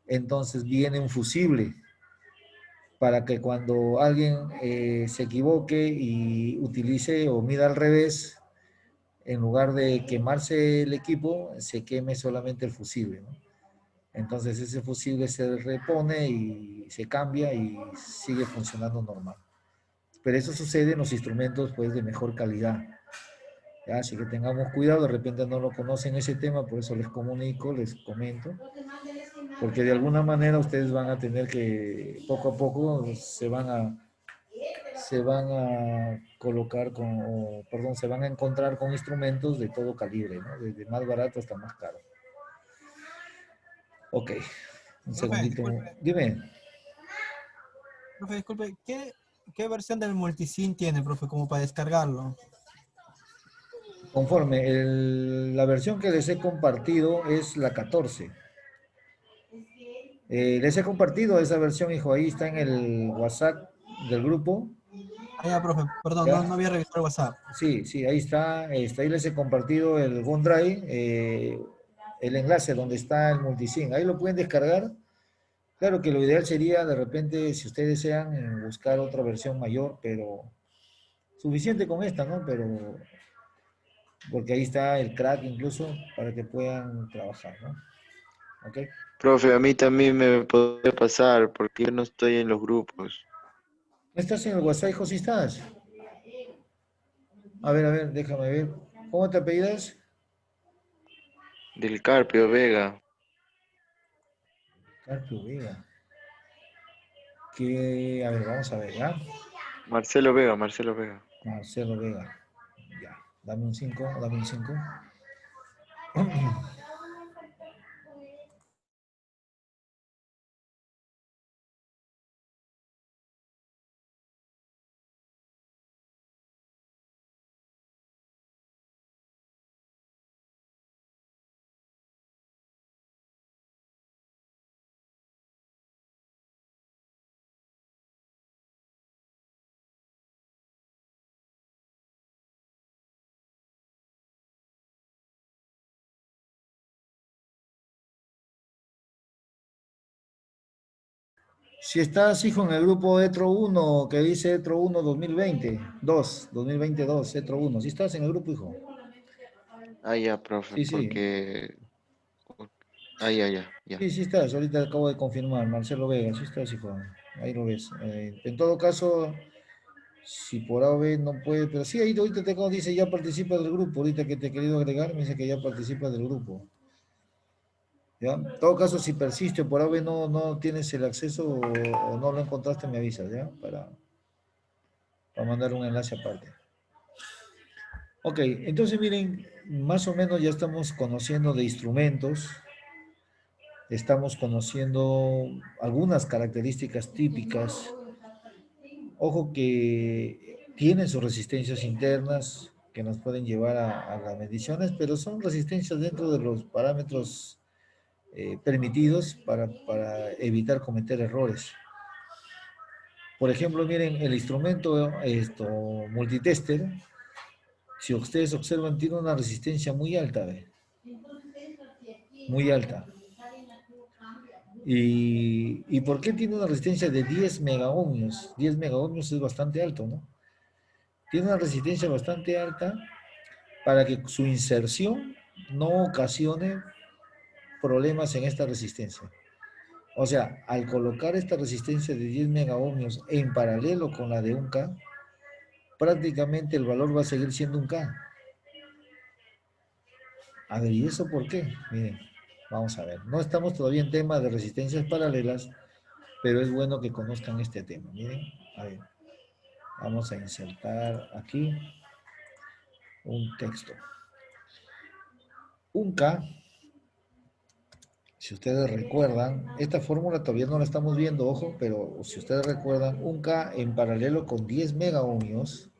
Speaker 1: entonces viene un fusible para que cuando alguien se equivoque y utilice o mida al revés, en lugar de quemarse el equipo, se queme solamente el fusible, ¿no? Entonces ese fusible se repone y se cambia y sigue funcionando normal. Pero eso sucede en los instrumentos pues de mejor calidad. ¿Ya? Así que tengamos cuidado, de repente no lo conocen ese tema, por eso les comunico, les comento, porque de alguna manera ustedes van a tener que poco a poco se van a colocar se van a encontrar con instrumentos de todo calibre, ¿no? Desde más barato hasta más caro. Ok, un segundito.
Speaker 9: Disculpe.
Speaker 1: Dime.
Speaker 9: Profe, disculpe, ¿qué versión del multisync tiene, profe, como para descargarlo?
Speaker 1: Conforme, la versión que les he compartido es la 14. Les he compartido esa versión, hijo, ahí está en el WhatsApp del grupo.
Speaker 9: Ah, ya, profe, perdón, no había revisado el WhatsApp.
Speaker 1: Sí, sí, ahí está, ahí les he compartido el OneDrive, el enlace donde está el multisync. Ahí lo pueden descargar. Claro que lo ideal sería, de repente, si ustedes desean, buscar otra versión mayor, pero suficiente con esta, ¿no? Pero, porque ahí está el crack incluso para que puedan trabajar, ¿no? ¿Ok?
Speaker 2: Profe, a mí también me podría pasar porque yo no estoy en los grupos.
Speaker 1: ¿No estás en el WhatsApp, hijo? ¿Sí estás? A ver, déjame ver. ¿Cómo te apellidas?
Speaker 2: Del Carpio Vega.
Speaker 1: Carpio Vega. A ver, vamos a ver, ¿ya?
Speaker 2: Marcelo Vega, Marcelo Vega.
Speaker 1: Marcelo Vega. Ya. Dame un 5, dame un 5. Si estás, hijo, en el grupo ETRO 1, que dice ETRO 1 2020, 2022, ETRO 1. Si estás en el grupo, hijo.
Speaker 2: Ah, ya, profe,
Speaker 1: Sí, sí.
Speaker 2: porque... Ah, ya.
Speaker 1: Sí estás. Ahorita acabo de confirmar. Marcelo Vega, sí estás, hijo. Ahí lo ves. En todo caso, si por AV no puede, pero sí, ahí ahorita te dice ya participa del grupo. Ahorita que te he querido agregar, me dice que ya participa del grupo. ¿Ya? En todo caso, si persiste por AV no tienes el acceso o no lo encontraste, me avisas, ¿ya? Para mandar un enlace aparte. Ok, entonces miren, más o menos ya estamos conociendo de instrumentos, estamos conociendo algunas características típicas. Ojo que tienen sus resistencias internas que nos pueden llevar a las mediciones, pero son resistencias dentro de los parámetros permitidos para evitar cometer errores. Por ejemplo, miren, el instrumento multitester, si ustedes observan, tiene una resistencia muy alta, ¿ve? Muy alta. ¿Y por qué tiene una resistencia de 10 megaohmios? 10 megaohmios es bastante alto, ¿no? Tiene una resistencia bastante alta para que su inserción no ocasione problemas en esta resistencia. O sea, al colocar esta resistencia de 10 megaohmios en paralelo con la de 1K, prácticamente el valor va a seguir siendo 1K. A ver, ¿y eso por qué? Miren, vamos a ver. No estamos todavía en tema de resistencias paralelas, pero es bueno que conozcan este tema. Miren, a ver, vamos a insertar aquí un texto. 1K, si ustedes recuerdan, esta fórmula todavía no la estamos viendo, ojo, pero si ustedes recuerdan, 1K en paralelo con 10 megaohmios,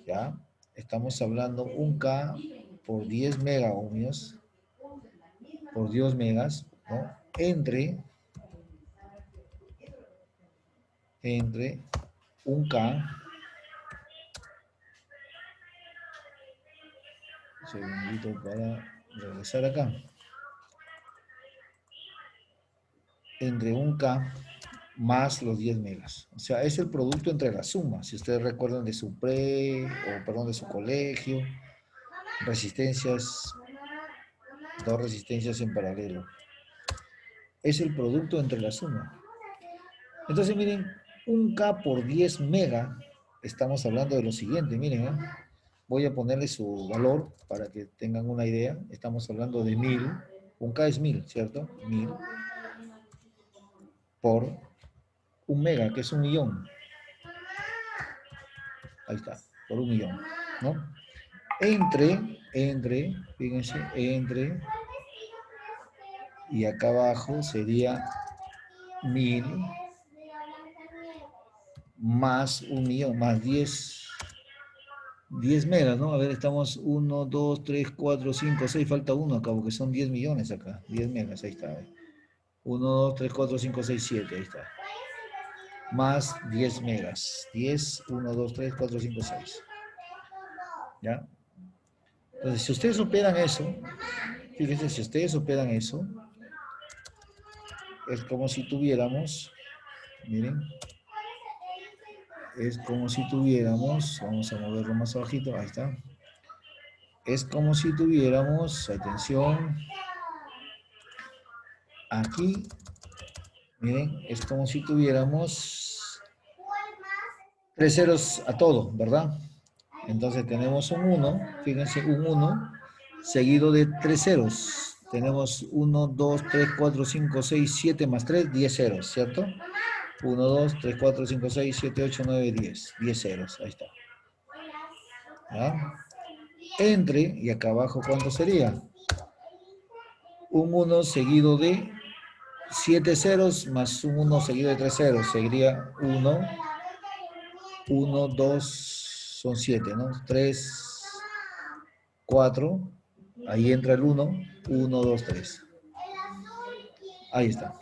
Speaker 1: ¿ya? Estamos hablando 1K por 10 megaohmios, por 10 megas, ¿no? Entre 1K, un segundito para regresar acá, entre 1K más los 10 megas. O sea, es el producto entre la suma, si ustedes recuerdan de su de su colegio, resistencias, dos resistencias en paralelo. Es el producto entre la suma. Entonces, miren, 1K por 10 mega, estamos hablando de lo siguiente, miren, ¿eh? Voy a ponerle su valor para que tengan una idea. Estamos hablando de 1000, 1K es 1000, ¿cierto? 1000 por 1 mega, que es 1 millón. Ahí está, por 1 millón, ¿no? Fíjense, y acá abajo sería 1000 más 1 millón, más 10 megas, ¿no? A ver, estamos 1, 2, 3, 4, 5, 6, falta 1 acá, porque son 10 millones acá, 10 megas, ahí está. 1, 2, 3, 4, 5, 6, 7, ahí está. Más 10 megas, 10, 1, 2, 3, 4, 5, 6. ¿Ya? Entonces, si ustedes operan eso, fíjense, si ustedes operan eso, es como si tuviéramos, miren, es como si tuviéramos, vamos a moverlo más abajito, ahí está. Es como si tuviéramos, atención, aquí, miren, es como si tuviéramos 3 ceros a todo, ¿verdad? Entonces tenemos un 1, fíjense, un 1 seguido de 3 ceros. Tenemos 1, 2, 3, 4, 5, 6, 7 más 3, 10 ceros, ¿cierto? 1, 2, 3, 4, 5, 6, 7, 8, 9, 10. 10 ceros, ahí está. ¿Ya? Entre, y acá abajo, ¿cuánto sería? Un 1 seguido de 7 ceros más un 1 seguido de 3 ceros. Sería 1, 1, 2, son 7, ¿no? 3, 4, ahí entra el 1, 1, 2, 3. Ahí está.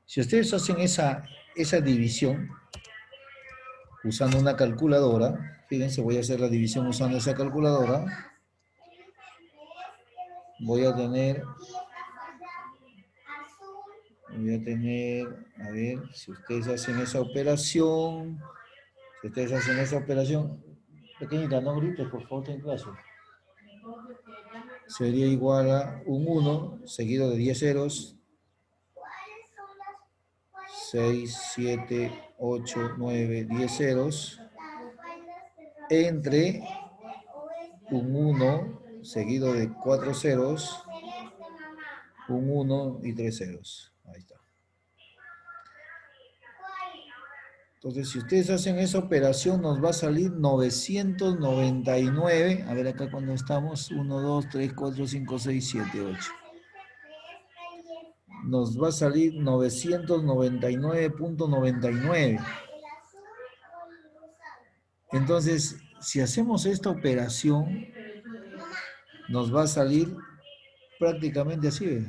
Speaker 1: Si ustedes hacen esa división usando una calculadora, fíjense, voy a hacer la división usando esa calculadora. Voy a tener, a ver, si ustedes hacen esa operación, pequeñita, no grites, por favor, ten clase. Sería igual a un 1 seguido de 10 ceros, 6, 7, 8, 9, 10 ceros, entre un 1 seguido de 4 ceros, un 1 y 3 ceros. Ahí está. Entonces, si ustedes hacen esa operación, nos va a salir 999. A ver acá cuando estamos. 1, 2, 3, 4, 5, 6, 7, 8. Nos va a salir 999.99. Entonces, si hacemos esta operación, nos va a salir prácticamente así, ¿ve?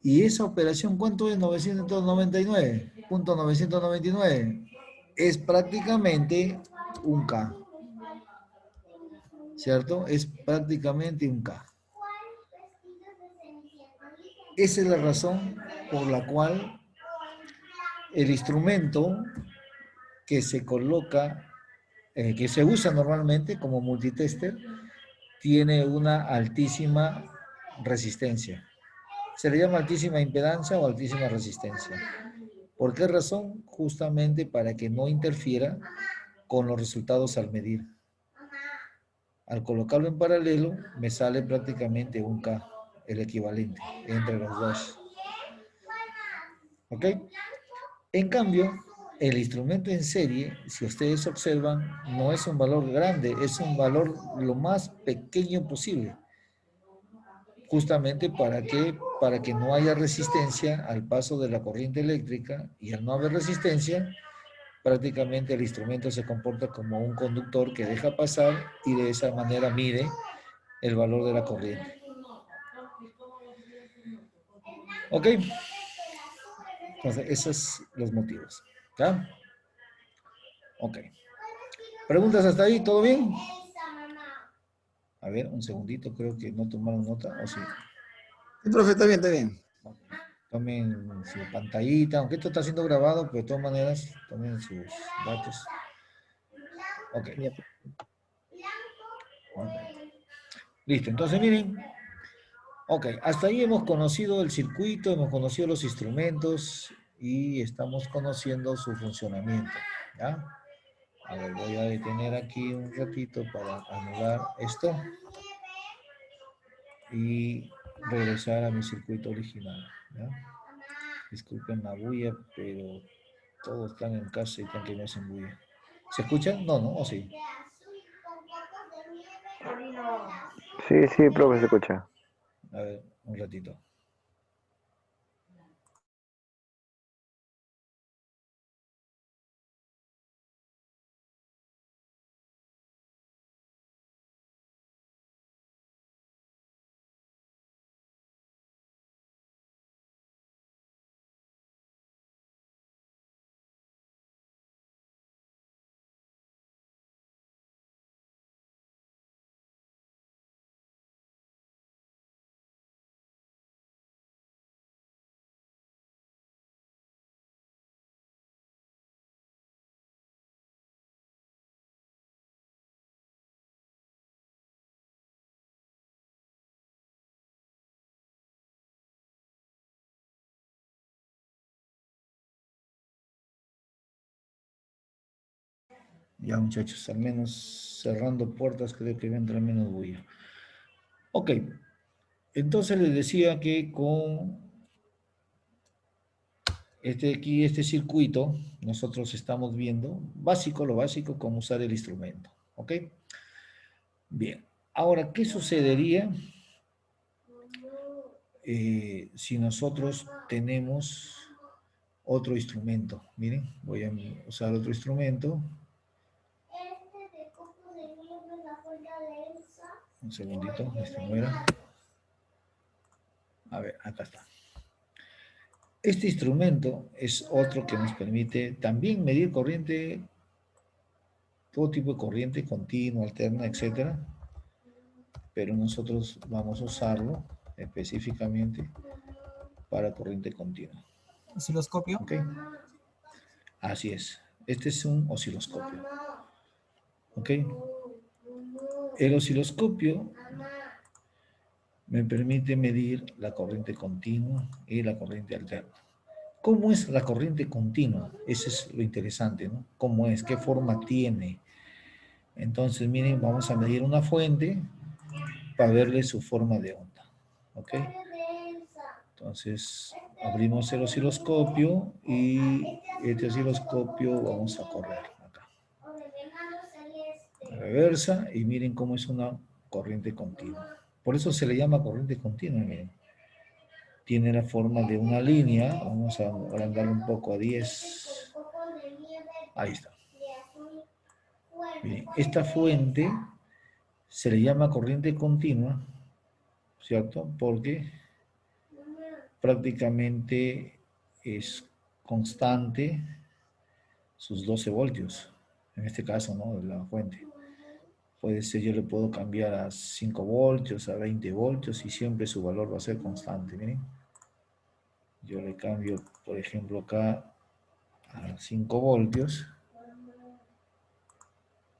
Speaker 1: Y esa operación, ¿cuánto es 999.999? Es prácticamente 1K. ¿cierto? Es prácticamente un K. Esa es la razón por la cual el instrumento que se coloca, que se usa normalmente como multitester, tiene una altísima resistencia. Se le llama altísima impedancia o altísima resistencia. ¿Por qué razón? Justamente para que no interfiera con los resultados al medir. Al colocarlo en paralelo, me sale prácticamente un K, el equivalente entre los dos. ¿Ok? En cambio, el instrumento en serie, si ustedes observan, no es un valor grande, es un valor lo más pequeño posible. Justamente para que no haya resistencia al paso de la corriente eléctrica, y al no haber resistencia, prácticamente el instrumento se comporta como un conductor que deja pasar y de esa manera mide el valor de la corriente. ¿Ok? Entonces, esos son los motivos. ¿Ya? Ok. ¿Preguntas hasta ahí? ¿Todo bien? A ver, un segundito, creo que no tomaron nota, ¿o sí?
Speaker 8: Sí, profe, está bien, está bien.
Speaker 1: Tomen su pantallita, aunque esto está siendo grabado, pero de todas maneras, tomen sus datos. Ok. Ok. Listo, entonces miren. Ok, hasta ahí hemos conocido el circuito, hemos conocido los instrumentos y estamos conociendo su funcionamiento. ¿Ya? A ver, voy a detener aquí un ratito para anular esto y regresar a mi circuito original. ¿Ya? Disculpen la bulla, pero todos están en casa y están que me hacen bulla. ¿Se escuchan? No, ¿no? ¿O sí?
Speaker 7: Sí, sí, profe, se escucha.
Speaker 1: A ver, un ratito. Ya, muchachos, al menos cerrando puertas creo que va a entrar menos bulla. Ok, entonces les decía que con este circuito nosotros estamos viendo lo básico, cómo usar el instrumento. ¿Ok? Bien, ahora, ¿qué sucedería si nosotros tenemos otro instrumento? Miren, voy a usar otro instrumento. Un segundito, este no era. A ver, acá está. Este instrumento es otro que nos permite también medir corriente, todo tipo de corriente, continua, alterna, etcétera. Pero nosotros vamos a usarlo específicamente para corriente continua.
Speaker 9: ¿Osciloscopio?
Speaker 1: ¿Ok? Así es. Este es un osciloscopio. ¿Ok? El osciloscopio me permite medir la corriente continua y la corriente alterna. ¿Cómo es la corriente continua? Eso es lo interesante, ¿no? ¿Cómo es? ¿Qué forma tiene? Entonces, miren, vamos a medir una fuente para verle su forma de onda. ¿Ok? Entonces, abrimos el osciloscopio y este osciloscopio vamos a correr acá. Reversa y miren cómo es una corriente continua. Por eso se le llama corriente continua, miren. Tiene la forma de una línea. Vamos a agrandarlo un poco a 10. Ahí está. Miren, esta fuente se le llama corriente continua, ¿cierto? Porque prácticamente es constante sus 12 voltios, en este caso, ¿no? De la fuente. Puede ser, yo le puedo cambiar a 5 voltios, a 20 voltios y siempre su valor va a ser constante. Miren, yo le cambio, por ejemplo, acá a 5 voltios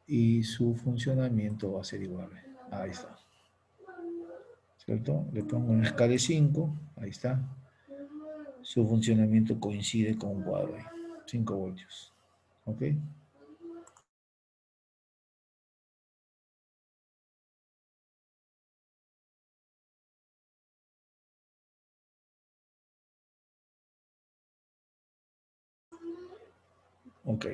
Speaker 1: y su funcionamiento va a ser igual. Ahí está. ¿Cierto? Le pongo en escala de 5, ahí está. Su funcionamiento coincide con un cuadro ahí, 5 voltios. ¿Ok? Ok.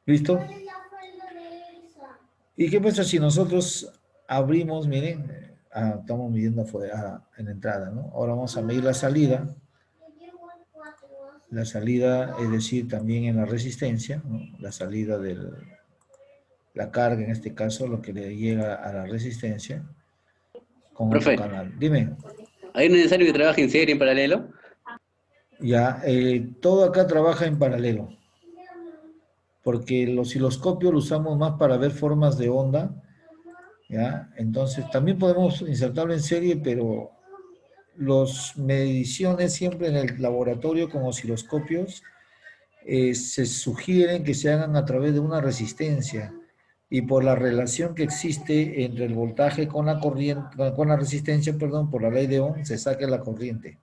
Speaker 1: ¿Listo? ¿Y qué pasa si nosotros abrimos, miren, estamos midiendo afuera, en la entrada, ¿no? Ahora vamos a medir la salida. La salida, es decir, también en la resistencia, ¿no? La salida de la carga, en este caso, lo que le llega a la resistencia con otro
Speaker 5: Profe,
Speaker 1: canal. Dime.
Speaker 5: ¿es necesario que trabaje en serie en paralelo?
Speaker 1: Ya, todo acá trabaja en paralelo, porque el osciloscopio lo usamos más para ver formas de onda, ¿ya? Entonces, también podemos insertarlo en serie, pero las mediciones siempre en el laboratorio con osciloscopios se sugieren que se hagan a través de una resistencia y por la relación que existe entre el voltaje con la corriente, con la resistencia, perdón, por la ley de Ohm, se saque la corriente.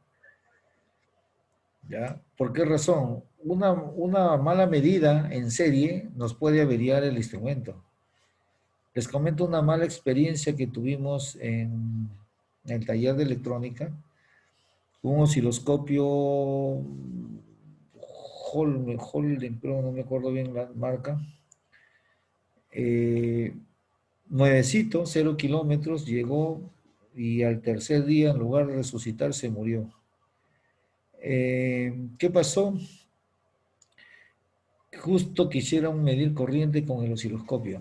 Speaker 1: ¿Ya? ¿Por qué razón? Una mala medida en serie nos puede averiar el instrumento. Les comento una mala experiencia que tuvimos en el taller de electrónica. Un osciloscopio Holden, pero no me acuerdo bien la marca. Nuevecito, 0 kilómetros, llegó y al tercer día, en lugar de resucitar, se murió. ¿Qué pasó? Justo quisieron medir corriente con el osciloscopio.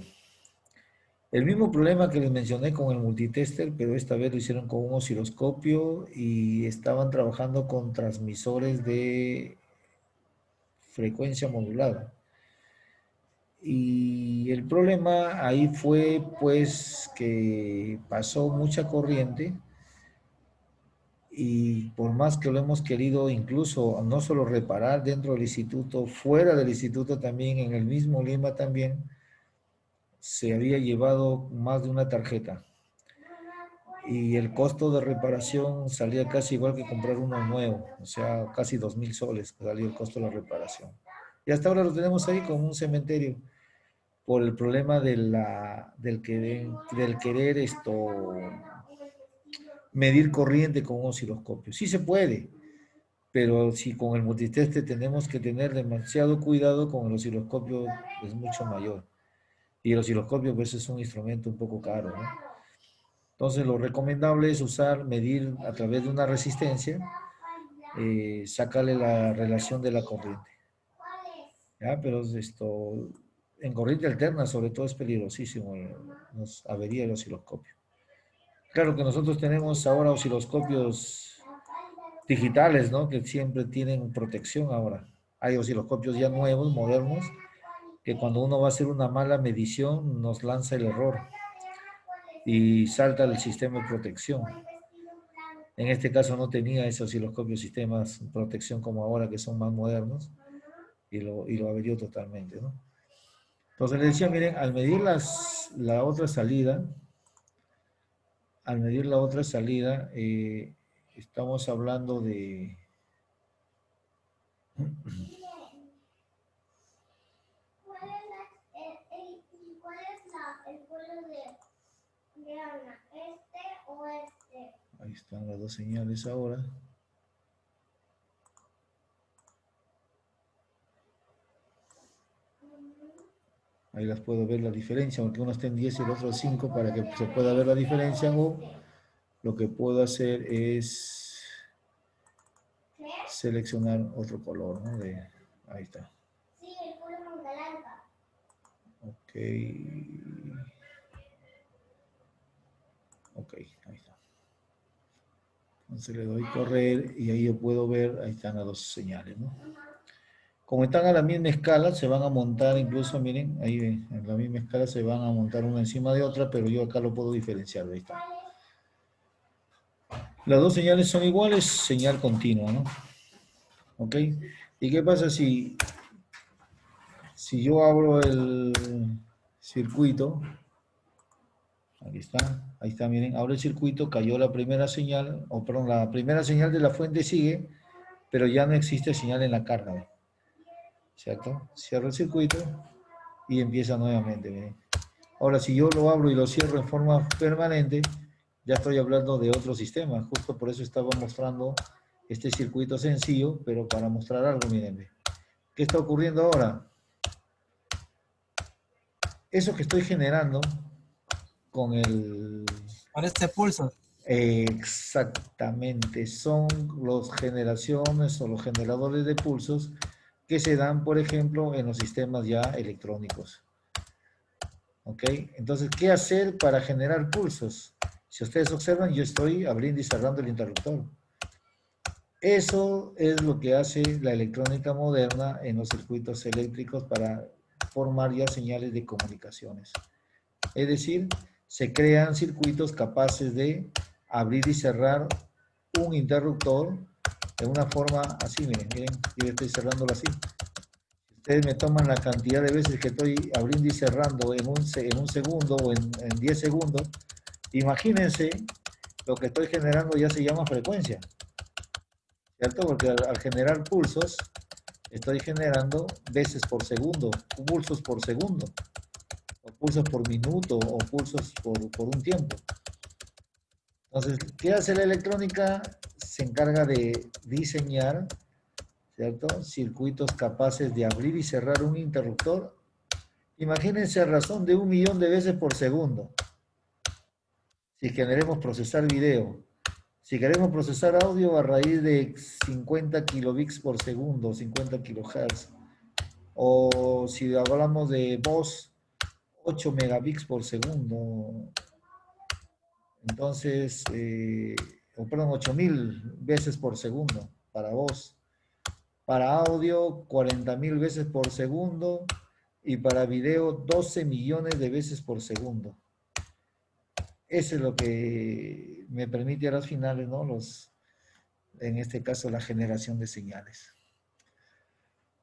Speaker 1: El mismo problema que les mencioné con el multitester, pero esta vez lo hicieron con un osciloscopio y estaban trabajando con transmisores de frecuencia modulada. Y el problema ahí fue pues que pasó mucha corriente y por más que lo hemos querido incluso no solo reparar dentro del instituto, fuera del instituto también, en el mismo Lima también, se había llevado más de una tarjeta. Y el costo de reparación salía casi igual que comprar uno nuevo, o sea, casi 2.000 soles salió el costo de la reparación. Y hasta ahora lo tenemos ahí como un cementerio, por el problema del querer medir corriente con un osciloscopio. Sí se puede, pero si con el multiteste tenemos que tener demasiado cuidado, con el osciloscopio es mucho mayor. Y el osciloscopio pues es un instrumento un poco caro, ¿no? Entonces lo recomendable es medir a través de una resistencia, sacarle la relación de la corriente. ¿Ya? Pero en corriente alterna sobre todo es peligrosísimo, nos avería el osciloscopio. Claro que nosotros tenemos ahora osciloscopios digitales, ¿no? Que siempre tienen protección ahora. Hay osciloscopios ya nuevos, modernos, que cuando uno va a hacer una mala medición nos lanza el error y salta el sistema de protección. En este caso no tenía ese osciloscopio sistemas de protección como ahora, que son más modernos, y lo averió totalmente, ¿no? Entonces le decía, miren, al medir la otra salida, estamos hablando de... Ahí están las dos señales ahora. Ahí las puedo ver la diferencia, aunque uno esté en 10 y el otro en 5, para que se pueda ver la diferencia. O lo que puedo hacer es seleccionar otro color, ¿no? Ahí está. Ok. Ok, ahí está. Entonces le doy correr y ahí yo puedo ver, ahí están las dos señales, ¿no? Como están a la misma escala, se van a montar incluso, miren, ahí en la misma escala se van a montar una encima de otra, pero yo acá lo puedo diferenciar, ahí está. Las dos señales son iguales, señal continua, ¿no? ¿Ok? ¿Y qué pasa si yo abro el circuito? Aquí está, ahí está, miren, abro el circuito, cayó la primera señal, o perdón, la primera señal de la fuente sigue, pero ya no existe señal en la carga, ¿ve? ¿Cierto? Cierro el circuito y empieza nuevamente, miren. Ahora, si yo lo abro y lo cierro en forma permanente, ya estoy hablando de otro sistema. Justo por eso estaba mostrando este circuito sencillo, pero para mostrar algo, miren, ¿ve? ¿Qué está ocurriendo ahora? Eso que estoy generando con el...
Speaker 9: Parece pulso.
Speaker 1: Exactamente, son las generaciones o los generadores de pulsos que se dan, por ejemplo, en los sistemas ya electrónicos. ¿Ok? Entonces, ¿qué hacer para generar pulsos? Si ustedes observan, yo estoy abriendo y cerrando el interruptor. Eso es lo que hace la electrónica moderna en los circuitos eléctricos para formar ya señales de comunicaciones. Es decir, se crean circuitos capaces de abrir y cerrar un interruptor de una forma así, miren, yo estoy cerrándolo así. Ustedes me toman la cantidad de veces que estoy abriendo y cerrando en un segundo o en 10 segundos, imagínense lo que estoy generando ya se llama frecuencia, ¿cierto? Porque al generar pulsos, estoy generando veces por segundo, pulsos por segundo, o pulsos por minuto, o pulsos por un tiempo. Entonces, ¿qué hace la electrónica? Se encarga de diseñar, ¿cierto? Circuitos capaces de abrir y cerrar un interruptor. Imagínense a razón de 1.000.000 de veces por segundo. Si queremos procesar video. Si queremos procesar audio a raíz de 50 kilobits por segundo, 50 kilohertz. O si hablamos de voz, 8 megabits por segundo. Entonces, perdón, 8.000 veces por segundo para voz. Para audio, 40.000 veces por segundo. Y para video, 12 millones de veces por segundo. Eso es lo que me permite a las finales, ¿no? En este caso, la generación de señales.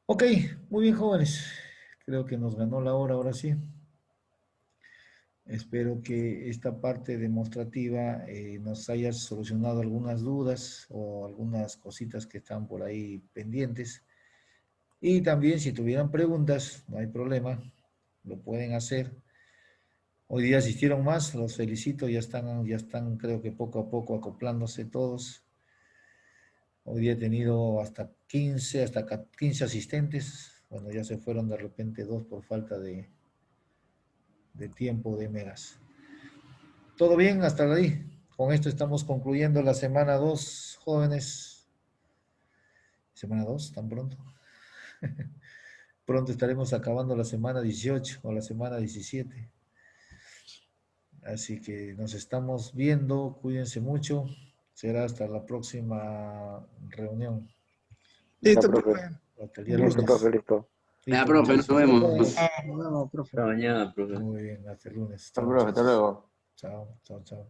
Speaker 1: Ok, muy bien, jóvenes. Creo que nos ganó la hora, ahora sí. Espero que esta parte demostrativa nos haya solucionado algunas dudas o algunas cositas que están por ahí pendientes. Y también si tuvieran preguntas, no hay problema, lo pueden hacer. Hoy día asistieron más, los felicito, ya están creo que poco a poco acoplándose todos. Hoy día he tenido hasta 15 asistentes. Bueno, ya se fueron de repente 2 por falta de tiempo de megas. ¿Todo bien hasta ahí? Con esto estamos concluyendo la semana 2, jóvenes. ¿Semana 2? ¿Tan pronto? Pronto estaremos acabando la semana 18 o la semana 17. Así que nos estamos viendo. Cuídense mucho. Será hasta la próxima reunión.
Speaker 7: Ya,
Speaker 8: Listo,
Speaker 7: profe.
Speaker 8: profe.
Speaker 1: Hasta el día
Speaker 7: Listo,
Speaker 1: lunes.
Speaker 7: profe, listo.
Speaker 5: Ya,
Speaker 1: Listo,
Speaker 5: profe, nos
Speaker 1: muchachos.
Speaker 5: vemos.
Speaker 3: Nos vemos, profe.
Speaker 5: Hasta mañana, profe.
Speaker 1: Muy bien, hasta el lunes.
Speaker 10: Hasta
Speaker 1: Chao,
Speaker 10: luego, hasta
Speaker 1: muchachos.
Speaker 10: luego.
Speaker 1: Chao, chao, chao.